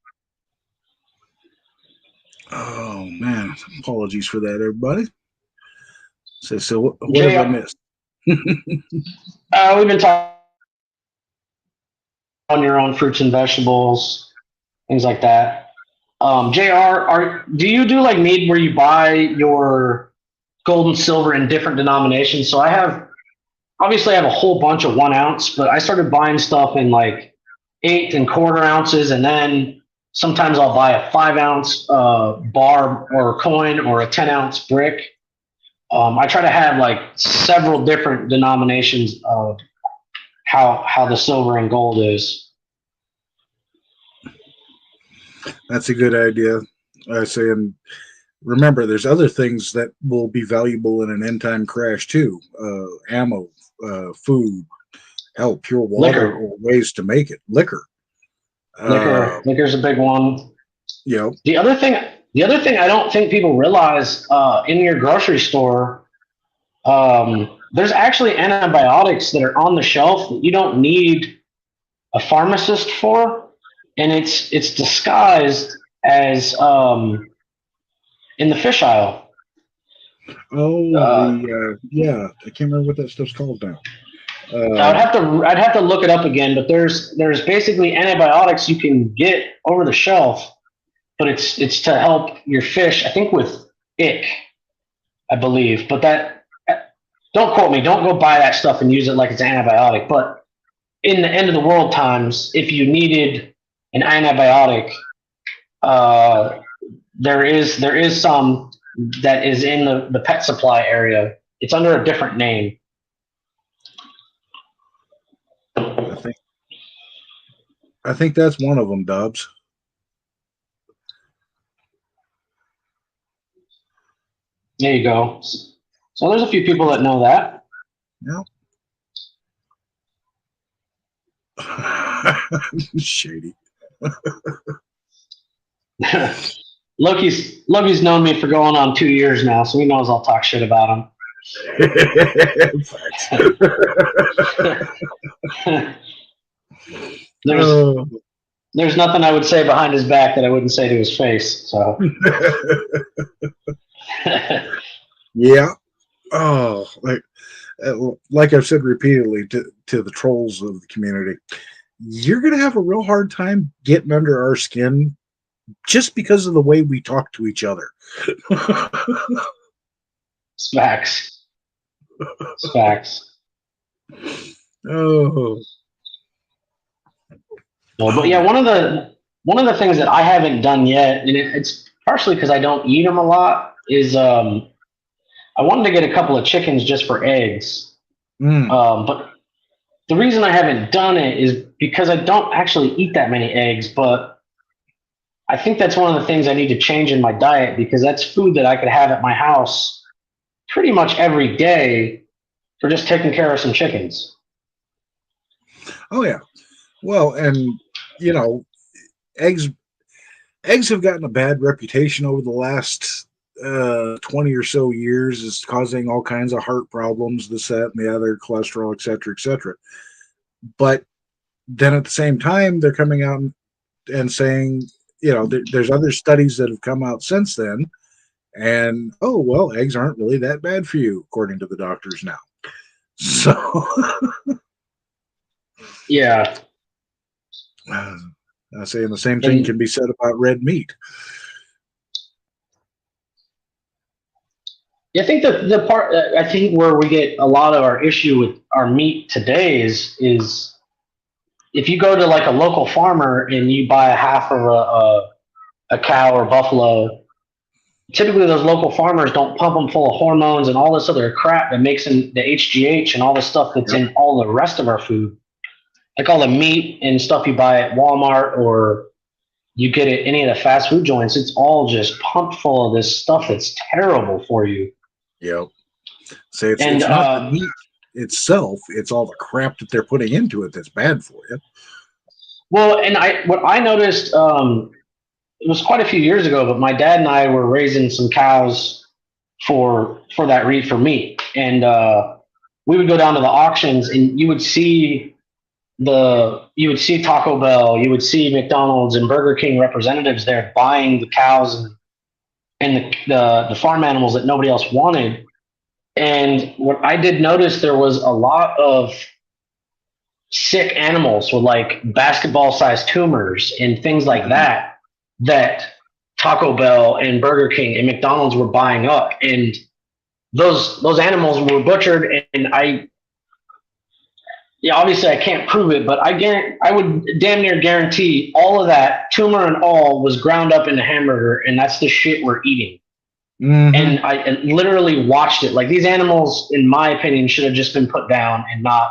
Oh man, apologies for that, everybody. So what Jay, have I missed? we've been talking on your own fruits and vegetables, things like that. Jr, do you do like mead where you buy your gold and silver in different denominations? So obviously I have a whole bunch of 1 ounce, but I started buying stuff in like 8 and 1/4 ounces, and then sometimes I'll buy a 5 ounce bar or a coin or a 10 ounce brick. I try to have like several different denominations of how the silver and gold is. That's a good idea. I say, and remember, there's other things that will be valuable in an end time crash too. Ammo, food, hell, pure water, Liquor, or ways to make it. Liquor. liquor's a big one. You know, The other thing, I don't think people realize in your grocery store, there's actually antibiotics that are on the shelf that you don't need a pharmacist for, and it's disguised as in the fish aisle. oh, yeah, I can't remember what that stuff's called now. I'd have to look it up again, but there's basically antibiotics you can get over the shelf, but it's to help your fish. I think with ick, I believe, but that don't quote me. Don't go buy that stuff and use it like it's an antibiotic. But in the end of the world times, if you needed an antibiotic, uh, there is some that is in the pet supply area. It's under a different name. I think I think that's one of them, Dubs. There you go. So there's a few people that know that. Yeah. Shady. Loki's known me for going on 2 years now, so he knows I'll talk shit about him. there's Oh. there's nothing I would say behind his back that I wouldn't say to his face. So Yeah. Oh, like I've said repeatedly to the trolls of the community, you're gonna have a real hard time getting under our skin just because of the way we talk to each other. it's facts. It's facts. Oh. No, but yeah, one of the things that I haven't done yet, and it's partially because I don't eat them a lot, is I wanted to get a couple of chickens just for eggs. Mm. But the reason I haven't done it is because I don't actually eat that many eggs. But I think that's one of the things I need to change in my diet because that's food that I could have at my house pretty much every day for just taking care of some chickens. Oh yeah. Well, and you know, eggs eggs have gotten a bad reputation over the last 20 or so years as causing all kinds of heart problems, this, that, and the other, cholesterol, et cetera, et cetera. But then at the same time, they're coming out and saying, there's other studies that have come out since then, and oh well, eggs aren't really that bad for you, according to the doctors now. So, Yeah, I say, and the same thing and can be said about red meat. I think the part I think where we get a lot of our issue with our meat today is if you go to like a local farmer and you buy a half of a cow or buffalo, typically those local farmers don't pump them full of hormones and all this other crap that makes them the HGH and all the stuff that's Yep. in all the rest of our food, like all the meat and stuff you buy at Walmart or you get at any of the fast food joints. It's all just pumped full of this stuff that's terrible for you. Yep. Say And it's not the meat itself; it's all the crap that they're putting into it that's bad for you. well, and what I noticed it was quite a few years ago, but my dad and I were raising some cows for that reed for meat, and we would go down to the auctions, and you would see Taco Bell, you would see McDonald's and Burger King representatives there buying the cows and the farm animals that nobody else wanted. And what I did notice, there was a lot of sick animals with like basketball sized tumors and things like that Taco Bell and Burger King and McDonald's were buying up, and those animals were butchered. And yeah, obviously I can't prove it, but I would damn near guarantee all of that tumor and all was ground up in a hamburger, and that's the shit we're eating. Mm-hmm. And I literally watched it. Like these animals, in my opinion, should have just been put down and not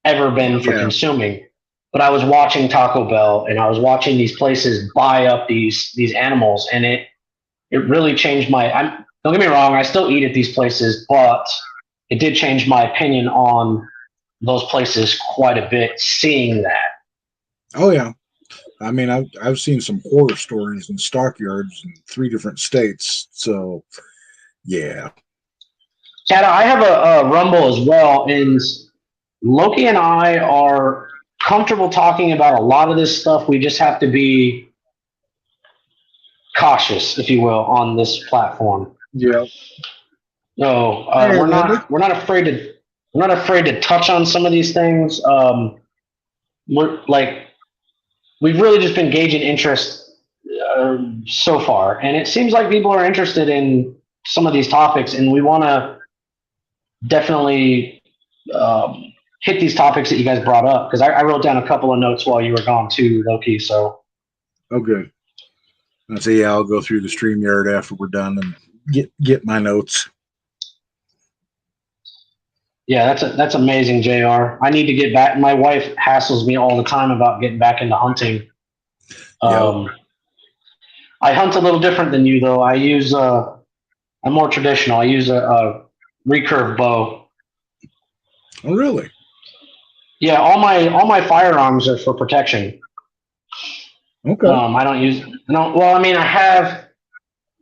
ever been for Yeah. consuming. But I was watching Taco Bell and I was watching these places buy up these animals, and it really changed my. Don't get me wrong, I still eat at these places, but it did change my opinion on those places quite a bit. Seeing that, Oh yeah. I mean, I've seen some horror stories in stockyards in 3 different states. So yeah. Chad, I have a rumble as well, and Loki and I are comfortable talking about a lot of this stuff. We just have to be cautious, if you will, on this platform. Yeah. No, Hey, Linda. we're not afraid to touch on some of these things. We're like we've really just been gauging interest so far, and it seems like people are interested in some of these topics, and we want to definitely um, hit these topics that you guys brought up because I wrote down a couple of notes while you were gone too, Loki. So Oh, good. I say, yeah, I'll go through the StreamYard after we're done and get my notes. yeah, that's amazing, Jr. I need to get back. My wife hassles me all the time about getting back into hunting. Yep. Um, I hunt a little different than you though. I'm more traditional. I use a recurve bow. Oh, really? Yeah, all my firearms are for protection. Okay. I don't use. No, well, I mean, I have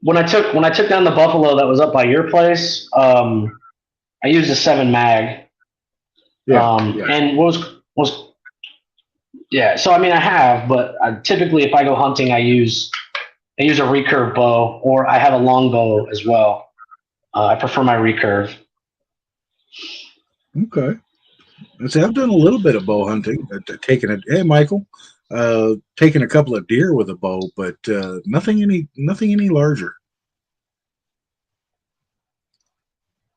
when I took down the buffalo that was up by your place. I used a 7 mag. Yeah. Yeah. And was yeah. So I mean, I have, but typically if I go hunting, I use a recurve bow, or I have a long bow as well. I prefer my recurve. Okay. I say I've done a little bit of bow hunting. Taking it. Hey, Michael. Taking a couple of deer with a bow, but nothing any larger.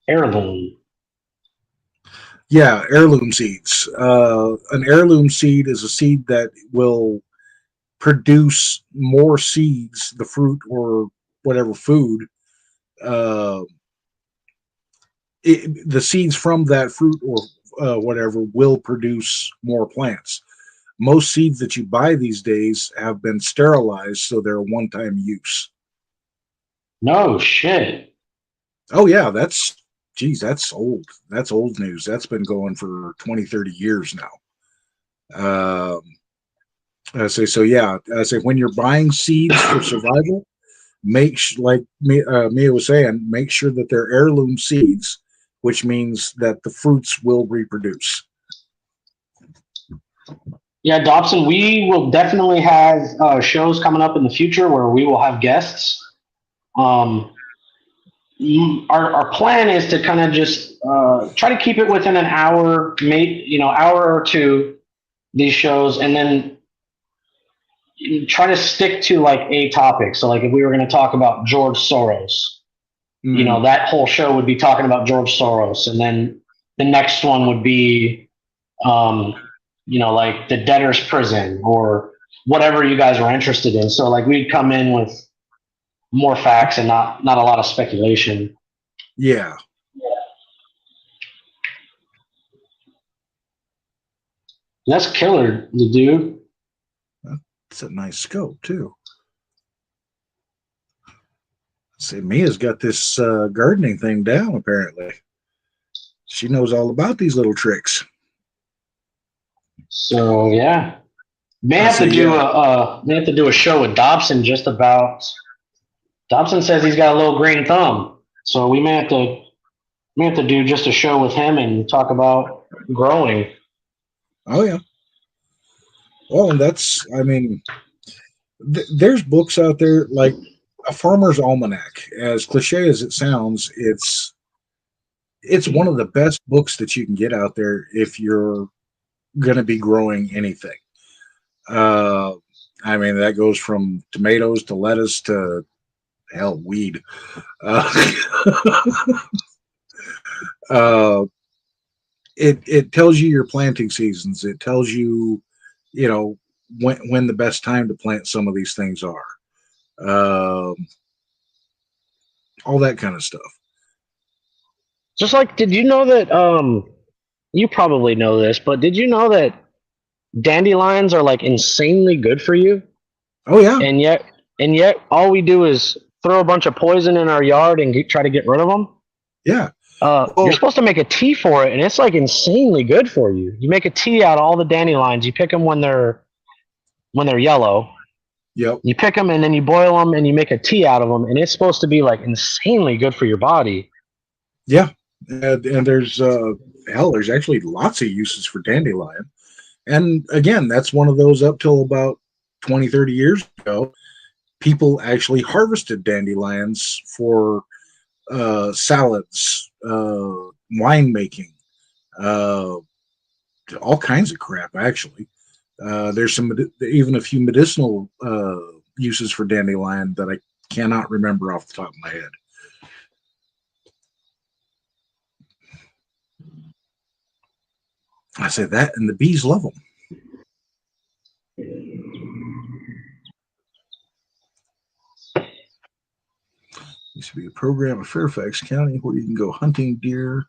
Heirloom. Yeah, heirloom seeds. An heirloom seed is a seed that will produce more seeds, the fruit or whatever food, uh, the seeds from that fruit or whatever will produce more plants. Most seeds that you buy these days have been sterilized, so they're one-time use. No shit. Oh yeah, that's old. That's old news. That's been going for 20, 30 years now. Um, I say so. Yeah, I say when you're buying seeds for survival, like Mia was saying, make sure that they're heirloom seeds, which means that the fruits will reproduce. Yeah, Dobson, we will definitely have shows coming up in the future where we will have guests. Um, our plan is to kind of just try to keep it within an hour, hour or two, these shows, and then try to stick to like a topic. So, like if we were going to talk about George Soros, Mm, that whole show would be talking about George Soros, and then the next one would be, um, like the debtor's prison or whatever you guys are interested in. So, like we'd come in with more facts and not a lot of speculation. yeah, That's killer, the dude. that's a nice scope too. See, Mia's got this gardening thing down. Apparently, she knows all about these little tricks. So yeah, may I have say, to do yeah, a show with Dobson just about. Dobson says he's got a little green thumb, so we may have to do just a show with him and talk about growing. oh yeah. Well, and I mean, there's books out there like a Farmer's Almanac. As cliche as it sounds, it's one of the best books that you can get out there if you're going to be growing anything. Uh, I mean, that goes from tomatoes to lettuce to hell, weed. Uh, uh, it tells you your planting seasons. It tells you, you know, when the best time to plant some of these things are. Um, all that kind of stuff. Just like, did you know that? You probably know this, but did you know that dandelions are like insanely good for you? Oh yeah, And yet, all we do is throw a bunch of poison in our yard and try to get rid of them. yeah. You're Well, supposed to make a tea for it, and it's like insanely good for you. You make a tea out of all the dandelions. You pick them when they're yellow. yep, You pick them and then you boil them and you make a tea out of them, and it's supposed to be like insanely good for your body. yeah. And there's hell, there's actually lots of uses for dandelion. And again, that's one of those up till about 20, 30 years ago. People actually harvested dandelions for salads, wine making, uh, all kinds of crap. Actually, there's even a few medicinal uses for dandelion that I cannot remember off the top of my head. I say that, and the bees love them. Used to be a program in Fairfax County where you can go hunting deer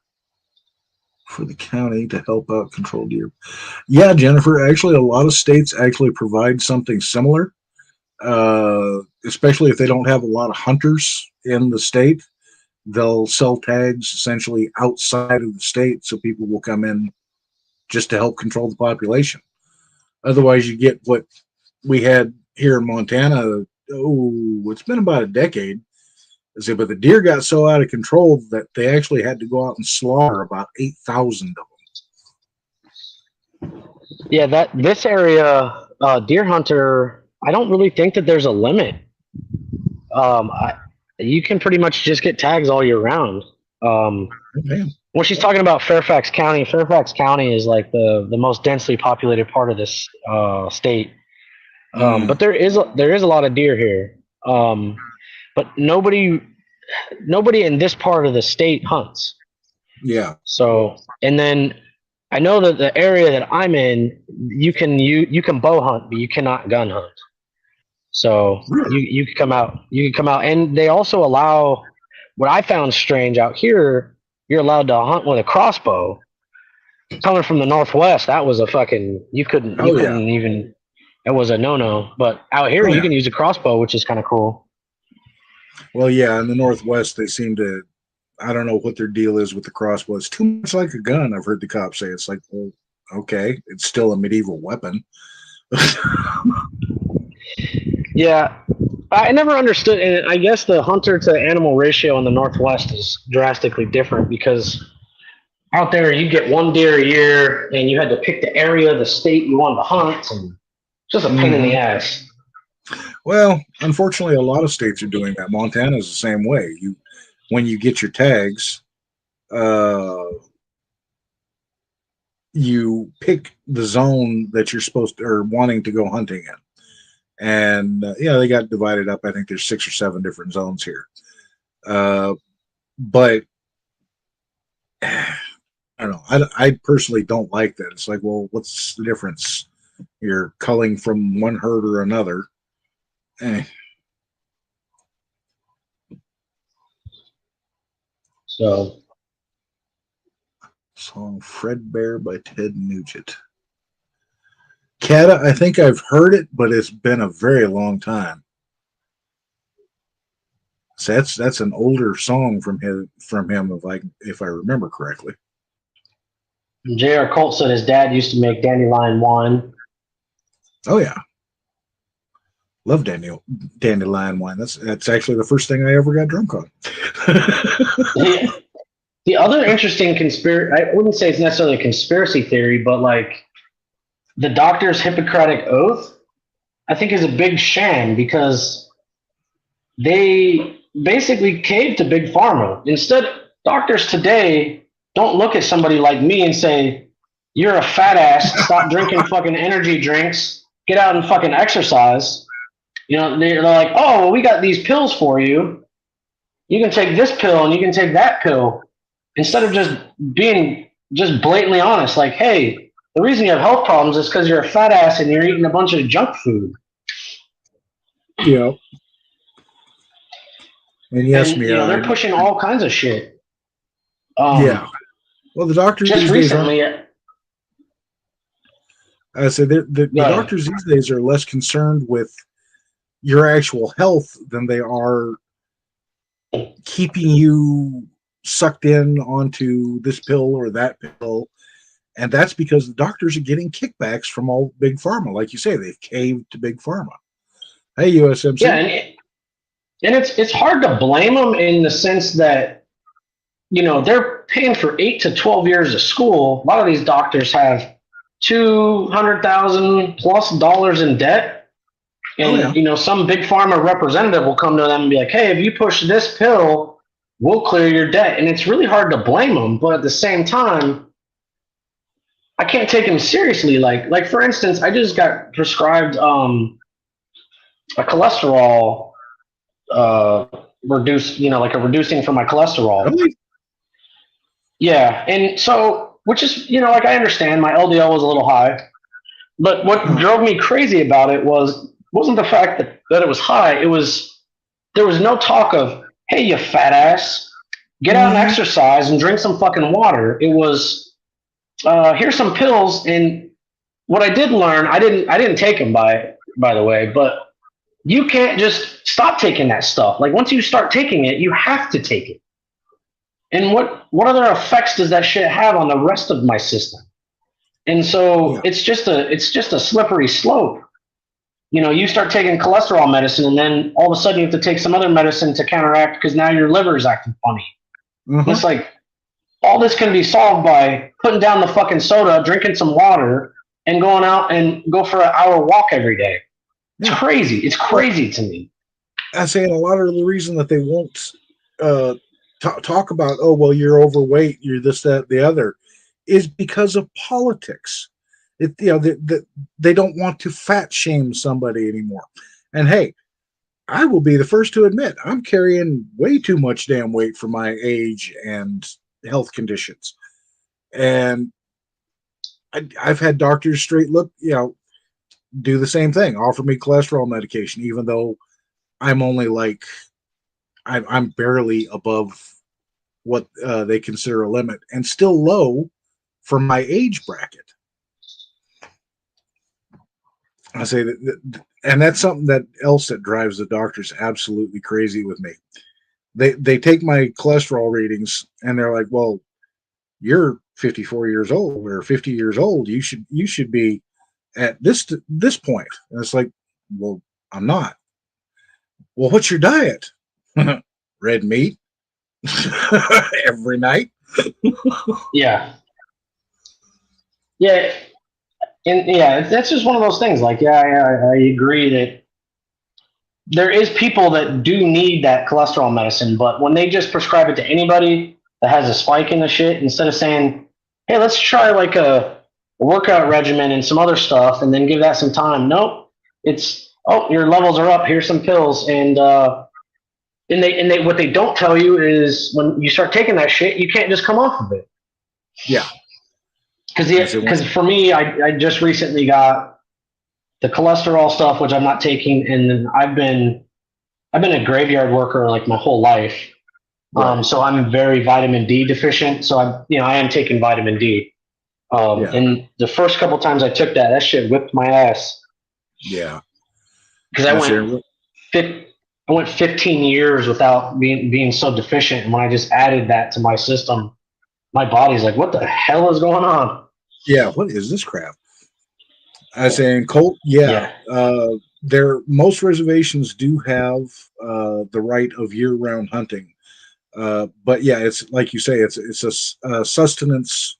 for the county to help out control deer. Yeah, Jennifer, actually, a lot of states actually provide something similar, especially if they don't have a lot of hunters in the state. They'll sell tags essentially outside of the state so people will come in just to help control the population. Otherwise, you get what we had here in Montana. Oh, it's been about a decade. But the deer got so out of control that they actually had to go out and slaughter about 8,000 of Yeah, that this area, deer hunter. I don't really think that there's a limit. Um, I, you can pretty much just get tags all year round. Um, them. Man. when she's talking about Fairfax County is like the most densely populated part of this state. Mm, But there is a lot of deer here. But nobody in this part of the state hunts. yeah. So, and then I know that the area that I'm in, you can bow hunt, but you cannot gun hunt. So Really? you can come out, and they also allow what I found strange out here. you're allowed to hunt with a crossbow. Coming from the Northwest, that was a fucking you Oh yeah. couldn't even. It was a no. But out here, Oh you yeah. can use a crossbow, which is kind of cool. Well, yeah. In the Northwest, they seem to. I don't know what their deal is with the crossbow. It's too much like a gun. I've heard the cops say. It's like, well, okay, it's still a medieval weapon. Yeah, I never understood, and I guess the hunter to animal ratio in the Northwest is drastically different because out there you get one deer a year, and you had to pick the area, the state you wanted to hunt, and just a pain in the Hmm. ass. Well, unfortunately, a lot of states are doing that. Montana is the same way. When you get your tags, uh, you pick the zone that you're supposed to or wanting to go hunting in, and yeah, they got divided up. I think there's 6 or 7 different zones here. But I don't know. I personally don't like that. It's like, well, what's the difference? You're culling from one herd or another. Eh. So Song Fredbear by Ted Nugent. Cata, I think I've heard it, but it's been a very long time. So that's an older song from him if I remember correctly. J.R. Colt said his dad used to make dandelion wine. Oh yeah, love dandelion wine. That's actually the first thing I ever got drunk on. The, the other interesting conspiracy, I wouldn't say it's necessarily a conspiracy theory, but like the doctor's Hippocratic oath, I think is a big sham because they basically caved to big pharma. Instead, doctors today don't look at somebody like me and say, "You're a fat ass. Stop drinking fucking energy drinks. Get out and fucking exercise." You know, they're like, "Oh, well, we got these pills for you. You can take this pill and you can take that pill." Instead of just being just blatantly honest, like, "Hey, the reason you have health problems is because you're a fat ass and you're eating a bunch of junk food." Yeah, and yes, And Mia. they're pushing all kinds of shit. Um, Yeah. Well, the doctors just these days aren't. recently, I said the uh, doctors these days are less concerned with your actual health than they are keeping you sucked in onto this pill or that pill. And that's because the doctors are getting kickbacks from all big pharma. Like you say, they've caved to big pharma. Hey, yeah, USMC. and it's hard to blame them in the sense that they're paying for 8 to 12 years of school. A lot of these doctors have $200,000+ in debt, Oh, and yeah. some big pharma representative will come to them and be like, "Hey, if you push this pill, we'll clear your debt." And it's really hard to blame them, but at the same time, I can't take them seriously. Like for instance, I just got prescribed a cholesterol like a reducing for my cholesterol. Really? Yeah, and so which is like I understand my LDL was a little high, but what Huh. drove me crazy about it wasn't the fact that it was high. It was there was no talk of, "Hey, you fat ass, get out and Mm-hmm. exercise and drink some fucking water." It was here's some pills. And what I did learn, I didn't take them by the way, but you can't just stop taking that stuff. Like once you start taking it, you have to take it. And what other effects does that shit have on the rest of my system? And so Yeah. it's just a slippery slope. You start taking cholesterol medicine, and then all of a sudden you have to take some other medicine to counteract because now your liver is acting funny. And Uh-huh. it's like all this can be solved by putting down the fucking soda, drinking some water, and going out and go for an hour walk every day. It's Yeah. crazy. It's Well, crazy to me. I say a lot of the reason that they won't uh, talk about, oh, well, you're overweight, you're this, that, the other, is because of politics. They don't want to fat shame somebody anymore. And hey, I will be the first to admit I'm carrying way too much damn weight for my age and health conditions. And I've had doctors straight look, do the same thing, offer me cholesterol medication, even though I'm only like I'm barely above what they consider a limit, and still low for my age bracket. I say and that's something that else that drives the doctors absolutely crazy with me. They take my cholesterol readings and they're like, "Well, you're 54 years old or 50 years old. You should be at this point." And it's like, "Well, I'm not." "Well, what's your diet?" "Red meat every night." Yeah. Yeah. And yeah, that's just one of those things. Like, I agree that there is people that do need that cholesterol medicine, but when they just prescribe it to anybody that has a spike in the shit, instead of saying, "Hey, let's try like a workout regimen and some other stuff, and then give that some time." Nope, it's, "Oh, your levels are up. Here's some pills," and they what they don't tell you is when you start taking that shit, you can't just come off of it. Yeah. Because for me, I just recently got the cholesterol stuff, which I'm not taking, and then I've been a graveyard worker like my whole life. Right. So I'm very vitamin D deficient. So I am taking vitamin D. Yeah. And the first couple times I took that shit whipped my ass Yeah. because I went 15 years without being so deficient. And when I just added that to my system, my body's like, "What the hell is going on?" Yeah. What is this crap? I saying Colt. Yeah. Yeah. There, most reservations do have the right of year-round hunting, but yeah, it's like you say, it's a sustenance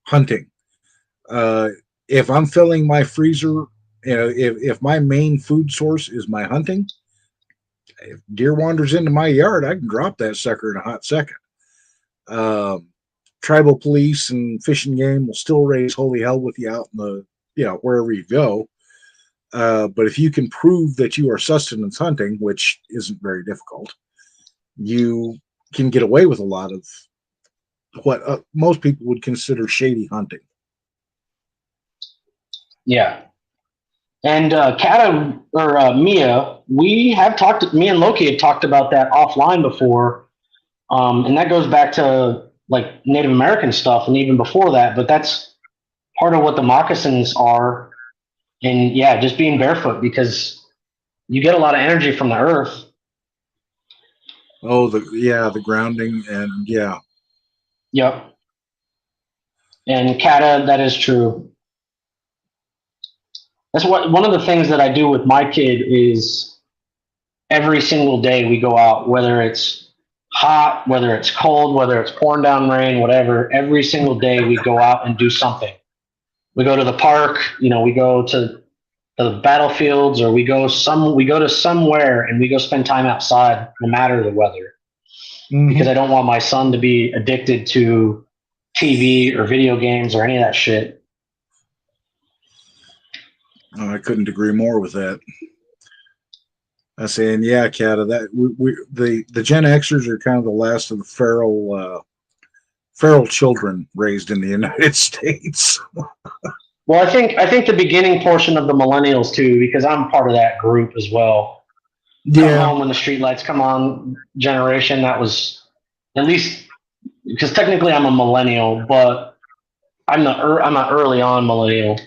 hunting. Uh, if I'm filling my freezer, if my main food source is my hunting, if deer wanders into my yard, I can drop that sucker in a hot second. Um, Tribal police and fishing game will still raise holy hell with you out in the, wherever you go. But if you can prove that you are sustenance hunting, which isn't very difficult, you can get away with a lot of what most people would consider shady hunting. Yeah. And Kata or Mia, me and Loki have talked about that offline before. And that goes back to like Native American stuff and even before that. But that's part of what the moccasins are. And yeah, just being barefoot because you get a lot of energy from the earth. Oh, the grounding and yeah. Yep. And Kata, that is true. That's what one of the things that I do with my kid is every single day we go out, whether it's hot, whether it's cold, whether it's pouring down rain, whatever. Every single day we go out and do something. We go to the park, we go to the battlefields, or we go to somewhere and we go spend time outside, no matter the weather. Because I don't want my son to be addicted to TV or video games or any of that shit. Oh, I couldn't agree more with that. I was saying, yeah, Kata, that the Gen Xers are kind of the last of the feral children raised in the United States. Well, I think the beginning portion of the millennials too, because I'm part of that group as well. Come Yeah, home when the streetlights come on generation. That was at least because technically I'm a millennial, but I'm an early on millennial.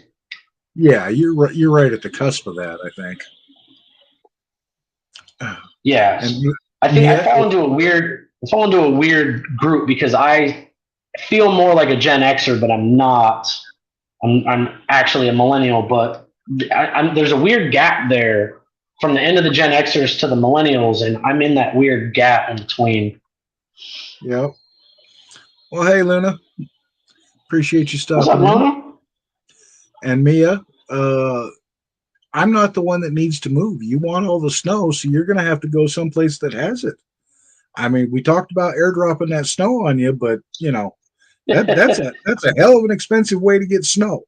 yeah, you're right at the cusp of that, I think. And Yes, I think Mia, I fall into a weird group because I feel more like a Gen Xer, but I'm not. I'm actually a millennial, but there's a weird gap there from the end of the Gen Xers to the millennials, and I'm in that weird gap in between. yeah. Well, hey, Luna, appreciate you What's up, stopping in. Lona? And Mia, I'm not the one that needs to move. You want all the snow, so you're going to have to go someplace that has it. I mean, we talked about airdropping that snow on you, but that's a hell of an expensive way to get snow.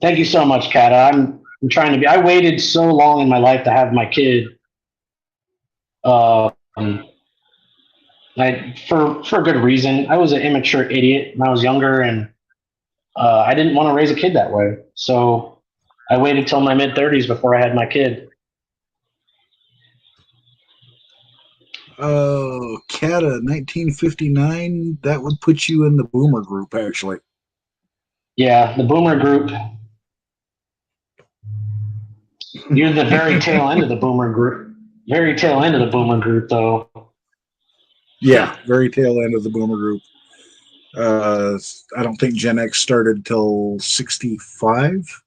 Thank you so much, Kata. I'm trying to be. I waited so long in my life to have my kid. Um, for a good reason. I was an immature idiot when I was younger, and I didn't want to raise a kid that way. So I waited till my mid 30s before I had my kid. Cata 1959. That would put you in the boomer group, actually. Yeah, the boomer group. You're the very tail end of the boomer group. Very tail end of the boomer group, though. Yeah, very tail end of the boomer group. I don't think Gen X started till 65.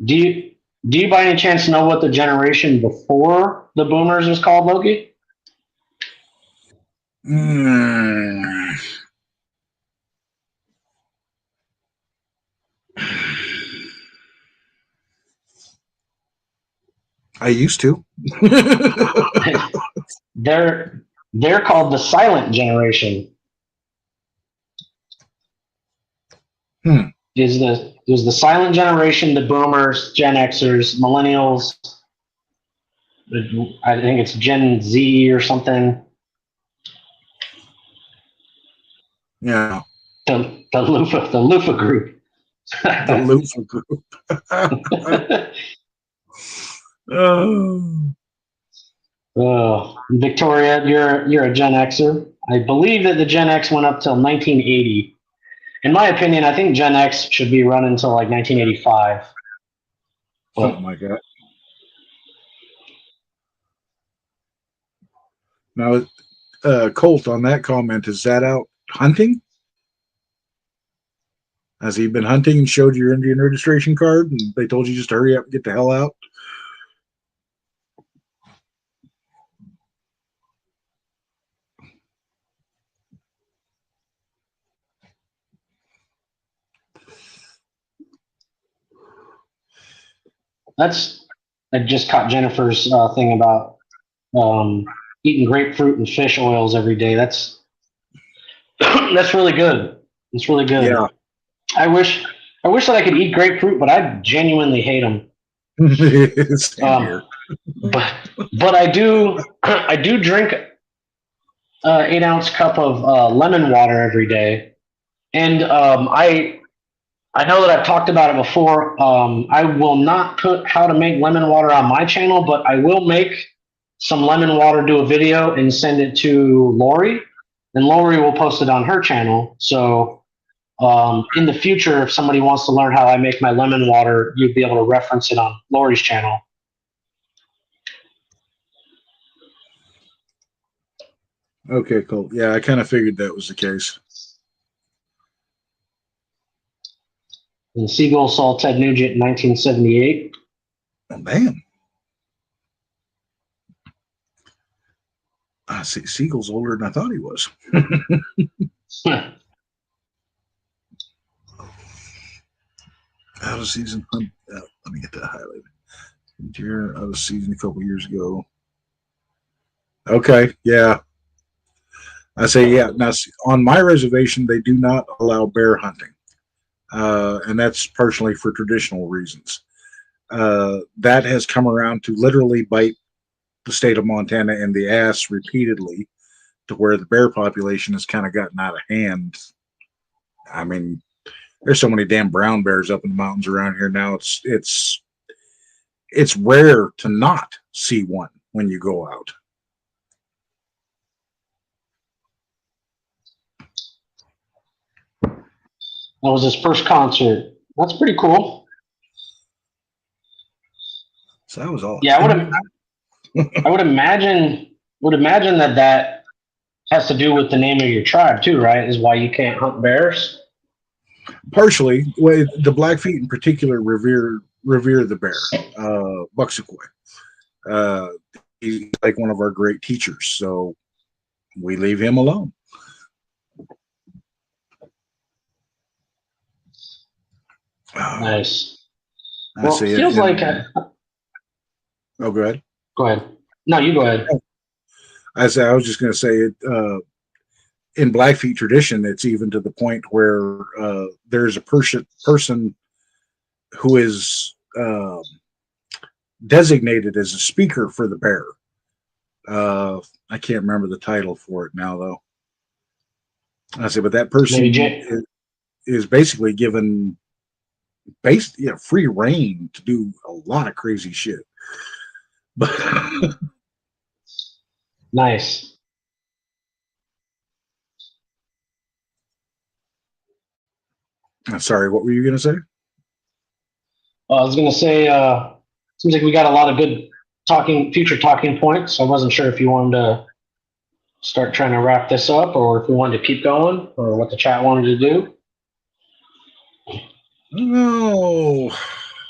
Do you do you by any chance know what the generation before the boomers was called, Loki? Mm, I used to. they're they're called the silent generation. Hmm. Is the silent generation, the boomers, Gen Xers, millennials. I think it's Gen Z or something. Yeah, The loofah group. the loofah group. Oh. Victoria, you're a Gen Xer. I believe that the Gen X went up till 1980. In my opinion, I think Gen X should be run until like 1985. Something But like that. Now, Colt, on that comment, is that out hunting? Has he been hunting and showed your Indian registration card and they told you just to hurry up and get the hell out? that's I just caught Jennifer's thing about um, eating grapefruit and fish oils every day. That's that's really good. It's really Yeah. good. I wish I wish that I could eat grapefruit, but I genuinely hate them. Same here. But I do drink 8 ounce cup of lemon water every day, and I know that I've talked about it before. I will not put how to make lemon water on my channel, but I will make some lemon water, do a video, and send it to Lori, and Lori will post it on her channel. So in the future, if somebody wants to learn how I make my lemon water, you'd be able to reference it on Lori's channel. Okay, cool. Yeah, I kind of figured that was the case. And Seagull saw Ted Nugent in 1978. Oh, man. See, Siegel's older than I thought he was. Out of season. Let me get that highlighted. Year out of season a couple years ago. Okay, yeah. I say, yeah. Now, on my reservation, they do not allow bear hunting. And that's partially for traditional reasons. That has come around to literally bite the state of Montana in the ass repeatedly, to where the bear population has kind of gotten out of hand. I mean, there's so many damn brown bears up in the mountains around here now. It's rare to not see one when you go out. That was his first concert. That's pretty cool. So that was all. Yeah, I would imagine that that has to do with the name of your tribe too, right? Is why you can't hunt bears. Partially, well, the Blackfeet in particular revere the bear, Bucksakoi. Uh, he's like one of our great teachers, so we leave him alone. Nice. I Well, it see it. feels like. Oh, go ahead. Go ahead. No, you go ahead. I was just going to say it. In Blackfeet tradition, it's even to the point where there's a person who is designated as a speaker for the bear. I can't remember the title for it now, though. I say, but that person is basically given free reign to do a lot of crazy shit. But Nice. Sorry, what were you going to say? I was gonna say, seems like we got a lot of good future talking points. I wasn't sure if you wanted to start trying to wrap this up, or if we wanted to keep going, or what the chat wanted to do. No,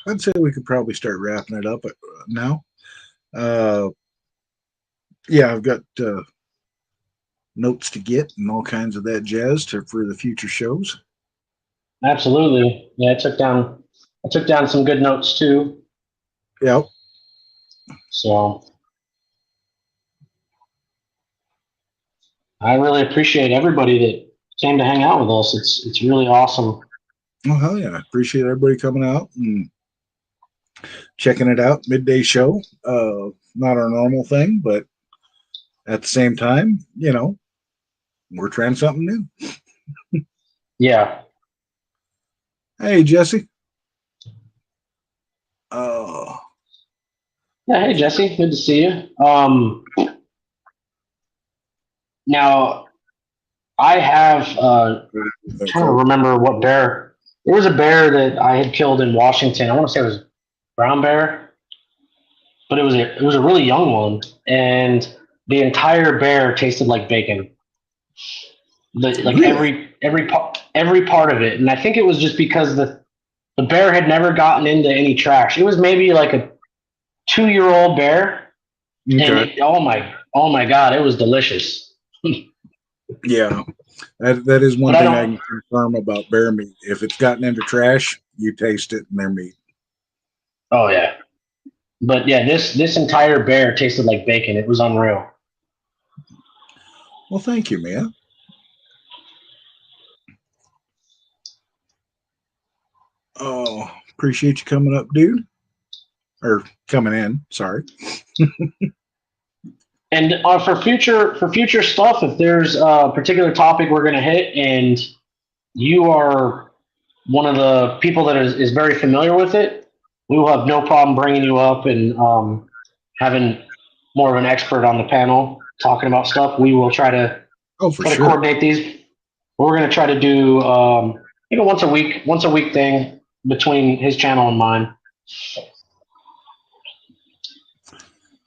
I'd say we could probably start wrapping it up now. Yeah, I've got notes to get and all kinds of that jazz for the future shows. Absolutely. Yeah, I took down some good notes too. Yep. So I really appreciate everybody that came to hang out with us. It's really awesome. Oh, hell yeah. I appreciate everybody coming out and checking it out. Midday show. Not our normal thing, but at the same time, we're trying something new. Yeah. Hey, Jesse. Yeah. Hey, Jesse. Good to see you. Now I have trying to remember what bear. There was a bear that I had killed in Washington. I want to say it was brown bear, but it was a really young one, and the entire bear tasted like bacon. Like Really? every part of it, and I think it was just because the bear had never gotten into any trash. It was maybe like a 2 year old bear, and Okay. oh my god, it was delicious. Yeah. That is But one I thing I don't. can confirm about bear meat. If it's gotten into trash, you taste it in their meat. Oh yeah, but yeah, this entire bear tasted like bacon. It was unreal. Well, thank you, man. Oh, appreciate you coming up, dude. Or coming in. Sorry. And for future stuff, if there's a particular topic we're going to hit, and you are one of the people that is very familiar with it, we will have no problem bringing you up and having more of an expert on the panel talking about stuff. We will Oh, for try to sure. coordinate these. We're going to try to do once a week thing between his channel and mine,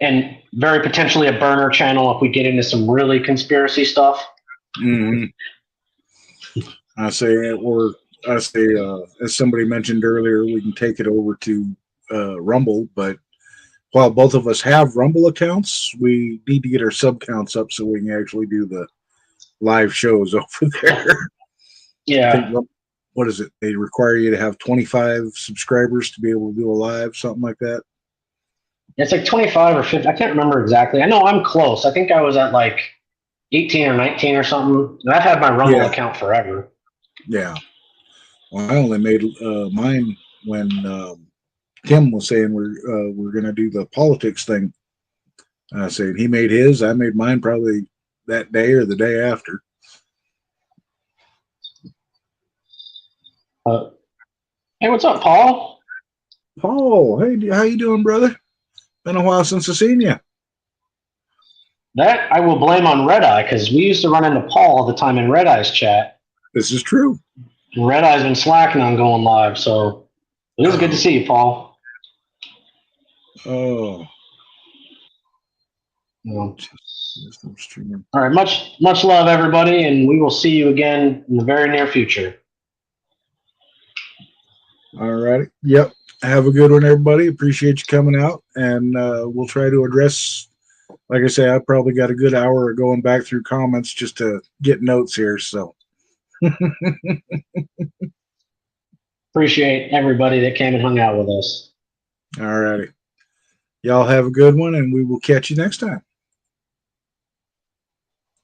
and very potentially a burner channel if we get into some really conspiracy stuff. Mm-hmm. I say, as somebody mentioned earlier, we can take it over to Rumble. But while both of us have Rumble accounts, we need to get our sub counts up so we can actually do the live shows over there. I think Yeah, what is it? They require you to have 25 subscribers to be able to do a live, something like that. it's like 25 or 50. I can't remember exactly. I know I'm close. I think I was at like 18 or 19 or something. And I've had my Rumble Yeah, account forever. yeah. Well, I only made mine when Tim was saying we're going to do the politics thing. I said he made his, I made mine probably that day or the day after. Uh, hey, what's up, Paul? Paul, hey, how you doing, brother? Been a while since I seen you. That I will blame on Red Eye, because we used to run into Paul all the time in Red Eye's chat. This is true. And Red Eye's been slacking on going live, so it is good to see you, Paul. Oh, Um, streaming. all right, much love, everybody, and we will see you again in the very near future. All righty. Yep. Have a good one, everybody. Appreciate you coming out, and we'll try to address. Like I say, I probably got a good hour of going back through comments just to get notes here. So, Appreciate everybody that came and hung out with us. all righty. Y'all have a good one, and we will catch you next time.